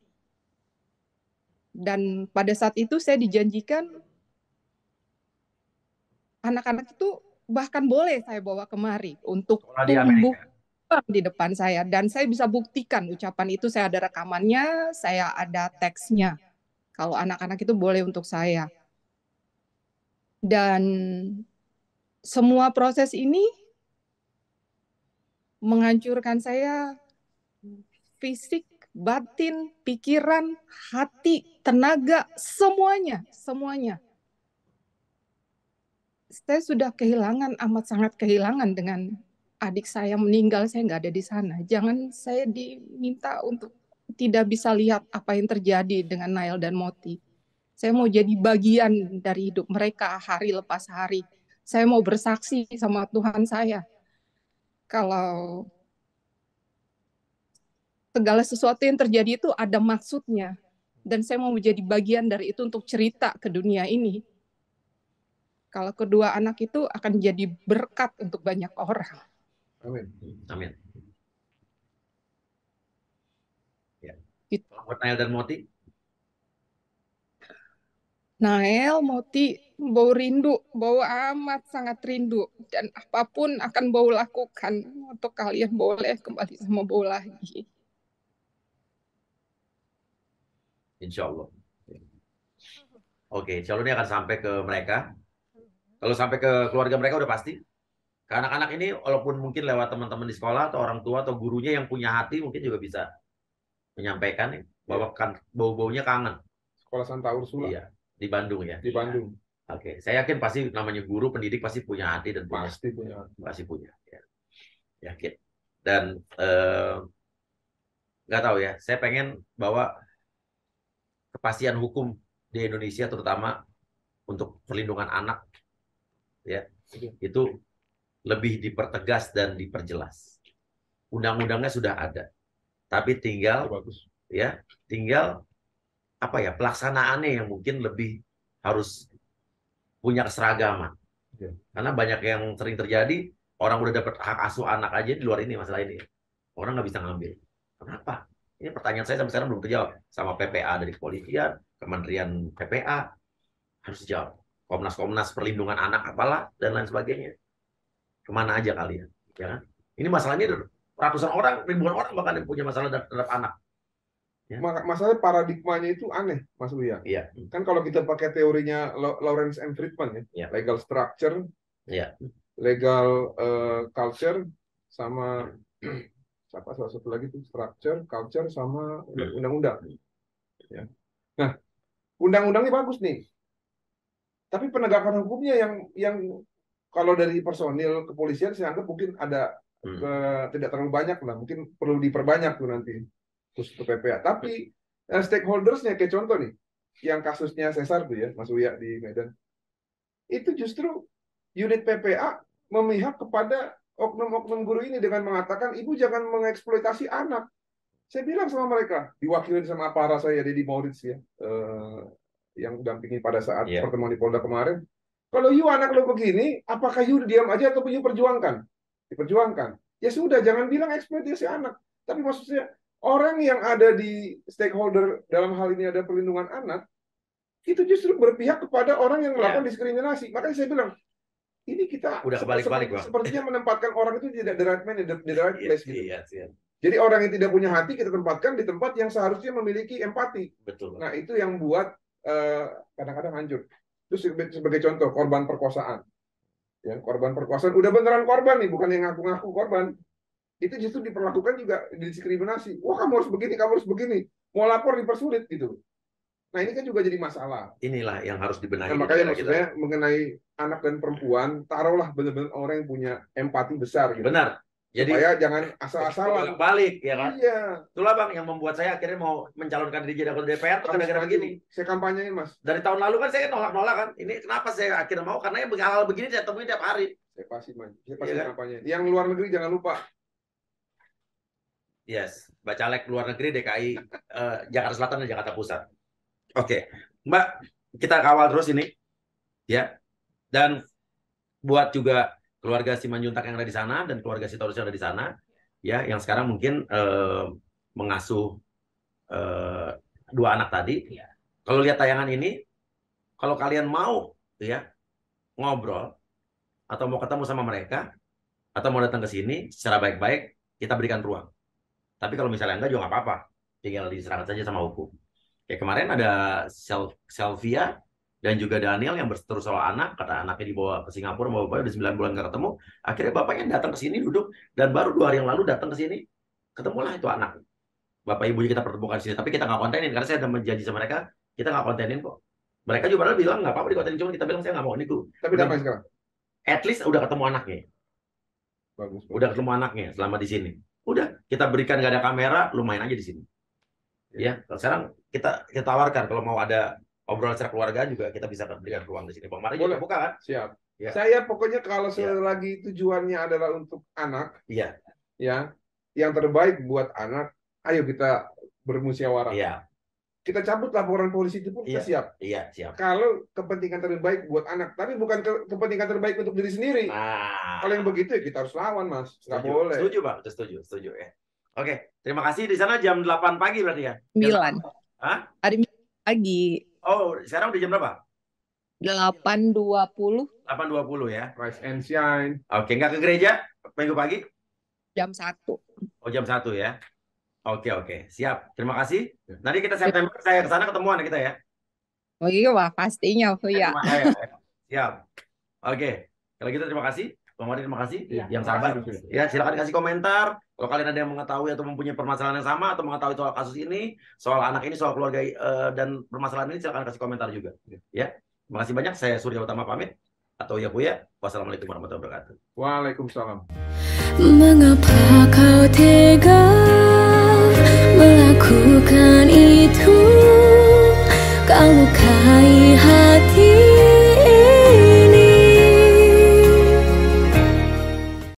Dan pada saat itu saya dijanjikan anak-anak itu bahkan boleh saya bawa kemari untuk tumbuh di depan saya. Dan saya bisa buktikan ucapan itu, saya ada rekamannya, saya ada teksnya. Kalau anak-anak itu boleh untuk saya. Dan semua proses ini menghancurkan saya fisik, batin, pikiran, hati, tenaga, semuanya. Saya sudah kehilangan, amat sangat kehilangan dengan adik saya meninggal, saya nggak ada di sana. Jangan saya diminta untuk tidak bisa lihat apa yang terjadi dengan Nael dan Moti. Saya mau jadi bagian dari hidup mereka hari lepas hari. Saya mau bersaksi sama Tuhan saya. Kalau segala sesuatu yang terjadi itu ada maksudnya. Dan saya mau menjadi bagian dari itu untuk cerita ke dunia ini. Kalau kedua anak itu akan jadi berkat untuk banyak orang. Amin. Amin. Ya. Gitu. Buat Nael dan Moti? Nael, Moti, bau rindu, bau amat sangat rindu. Dan apapun akan bau lakukan untuk kalian boleh kembali sama bau lagi. Insya Allah. Oke, insya Allah ini akan sampai ke mereka. Kalau sampai ke keluarga mereka udah pasti. Ke anak-anak ini, walaupun mungkin lewat teman-teman di sekolah atau orang tua atau gurunya yang punya hati, mungkin juga bisa menyampaikan ya, bahwa kan bau-baunya kangen. Sekolah Santa Ursula. Iya, di Bandung ya. Di Bandung. Oke, saya yakin pasti namanya guru pendidik pasti punya hati dan pasti punya. Pasti punya. Ya. Yakin. Dan nggak tahu ya, saya pengen bahwa kepastian hukum di Indonesia terutama untuk perlindungan anak ya itu lebih dipertegas dan diperjelas. Undang-undangnya sudah ada, tapi tinggal apa ya pelaksanaannya yang mungkin lebih harus punya keseragaman. Karena banyak yang sering terjadi, orang udah dapat hak asuh anak aja di luar ini masalah ini, orang nggak bisa ngambil. Kenapa? Ini pertanyaan saya sampai sekarang belum terjawab sama PPA dari kepolisian, Kementerian PPA harus dijawab. Komnas perlindungan anak apalah dan lain sebagainya. Kemana aja kalian? Ya kan? Ini masalahnya ratusan orang, ribuan orang bahkan yang punya masalah terhadap anak. Ya. Masalah paradigmanya itu aneh, Mas Uya. Iya. Kan kalau kita pakai teorinya Lawrence M. Friedman ya, legal structure, legal culture, sama salah satu lagi itu structure, culture, sama undang-undang. Ya. Nah, undang-undangnya bagus nih, tapi penegakan hukumnya yang kalau dari personil kepolisian saya anggap mungkin ada tidak terlalu banyak lah, mungkin perlu diperbanyak tuh nanti khusus ke PPA. Tapi stakeholdersnya kayak contoh nih, yang kasusnya Cesar tuh ya, Mas Uya di Medan, itu justru unit PPA memihak kepada oknum-oknum guru ini dengan mengatakan, ibu jangan mengeksploitasi anak. Saya bilang sama mereka, diwakili sama apara saya, Deddy Moritz ya, yang dampingi pada saat pertemuan di Polda kemarin. Kalau you anak lo begini, apakah you diam aja atau you perjuangkan? Diperjuangkan. Ya sudah, jangan bilang eksploitasi anak. Tapi maksudnya, orang yang ada di stakeholder dalam hal ini ada perlindungan anak, itu justru berpihak kepada orang yang melakukan diskriminasi. Makanya saya bilang, ini kita udah kebalik-balik, Bang. Sepertinya menempatkan orang itu tidak the right man in the right place. Gitu. Iya. Jadi orang yang tidak punya hati kita tempatkan di tempat yang seharusnya memiliki empati. Betul. Nah itu yang buat kadang-kadang hancur. Terus sebagai contoh korban perkosaan, ya korban perkosaan udah beneran korban nih, bukan yang ngaku-ngaku korban. Itu justru diperlakukan juga diskriminasi. Wah kamu harus begini, mau lapor dipersulit gitu. Nah ini kan juga jadi masalah. Inilah yang harus dibenahi. Nah, makanya maksudnya mengenai anak dan perempuan, taruhlah benar-benar orang yang punya empati besar. Gitu. Benar. Jadi supaya jangan asal-asalan balik ya kan. Iya. Itulah Bang yang membuat saya akhirnya mau mencalonkan diri jadi anggota DPR tuh gara-gara begini. Saya kampanyein Mas. Dari tahun lalu kan saya nolak-nolak kan. Ini kenapa saya akhirnya mau? Karena hal-hal begini saya temuin tiap hari. Saya pasti kampanyein. Yang luar negeri jangan lupa. Yes, Bacalek luar negeri DKI Jakarta Selatan dan Jakarta Pusat. Oke, Mbak, kita kawal terus ini ya. Dan buat juga keluarga Simanjuntak yang ada di sana dan keluarga Sitorus yang ada di sana, ya, yang sekarang mungkin mengasuh 2 anak tadi. Kalau lihat tayangan ini, kalau kalian mau, ya, ngobrol atau mau ketemu sama mereka atau mau datang ke sini secara baik-baik, kita berikan ruang. Tapi kalau misalnya enggak juga nggak apa-apa, tinggal diserahkan saja sama hukum. Kayak kemarin ada Selvia dan juga Daniel yang berseteru soal anak, kata anaknya dibawa ke Singapura, bapaknya udah 9 bulan nggak ketemu, akhirnya bapaknya datang ke sini duduk, dan baru 2 hari yang lalu datang ke sini, ketemulah itu anak. Bapak ibunya kita pertemukan di sini, tapi kita nggak kontenin, karena saya udah menjanji sama mereka, kita nggak kontenin kok. Mereka juga padahal bilang nggak apa-apa dikontenin, cuma kita bilang saya nggak mau ini tuh. Tapi apa sekarang? At least udah ketemu anaknya. Bagus. Udah ketemu anaknya selama di sini. Udah, kita berikan nggak ada kamera, lumayan aja di sini. Ya, sekarang kita tawarkan kalau mau ada obrolan secara keluarga juga kita bisa berikan ruang di sini. Bang Mari juga buka kan? Siap. Ya. Saya pokoknya kalau selagi tujuannya adalah untuk anak, ya, yang terbaik buat anak, ayo kita bermusyawarah. Iya. Kita cabut laporan polisi itu pun kita siap. Iya, siap. Kalau kepentingan terbaik buat anak, tapi bukan kepentingan terbaik untuk diri sendiri. Nah, kalau yang begitu ya kita harus lawan, Mas. Nggak boleh. Setuju, Bang. Setuju ya. Oke, terima kasih. Di sana jam 8 pagi berarti ya? 9. Hah? Hari pagi. Oh, sekarang udah jam berapa? 8.20. 8.20 ya. Rise and shine. Oke, nggak ke gereja minggu pagi? Jam 1. Oh, jam 1 ya. Oke. Siap. Terima kasih. Nanti kita September saya ke sana ketemuan kita ya. Oh iya, wah, pastinya, ya. Siap. Oke. Kalau gitu terima kasih. Bang Mari terima kasih. Ya. Yang sabar. Ya, silakan kasih komentar. Kalau kalian ada yang mengetahui atau mempunyai permasalahan yang sama atau mengetahui soal kasus ini, soal anak ini, soal keluarga dan permasalahan ini, silakan kasih komentar juga. Ya. Terima kasih banyak. Saya Surya Utama pamit. Atau Uya. Wassalamualaikum warahmatullahi wabarakatuh. Waalaikumsalam. Mengapa kau tega melakukan itu? Kalau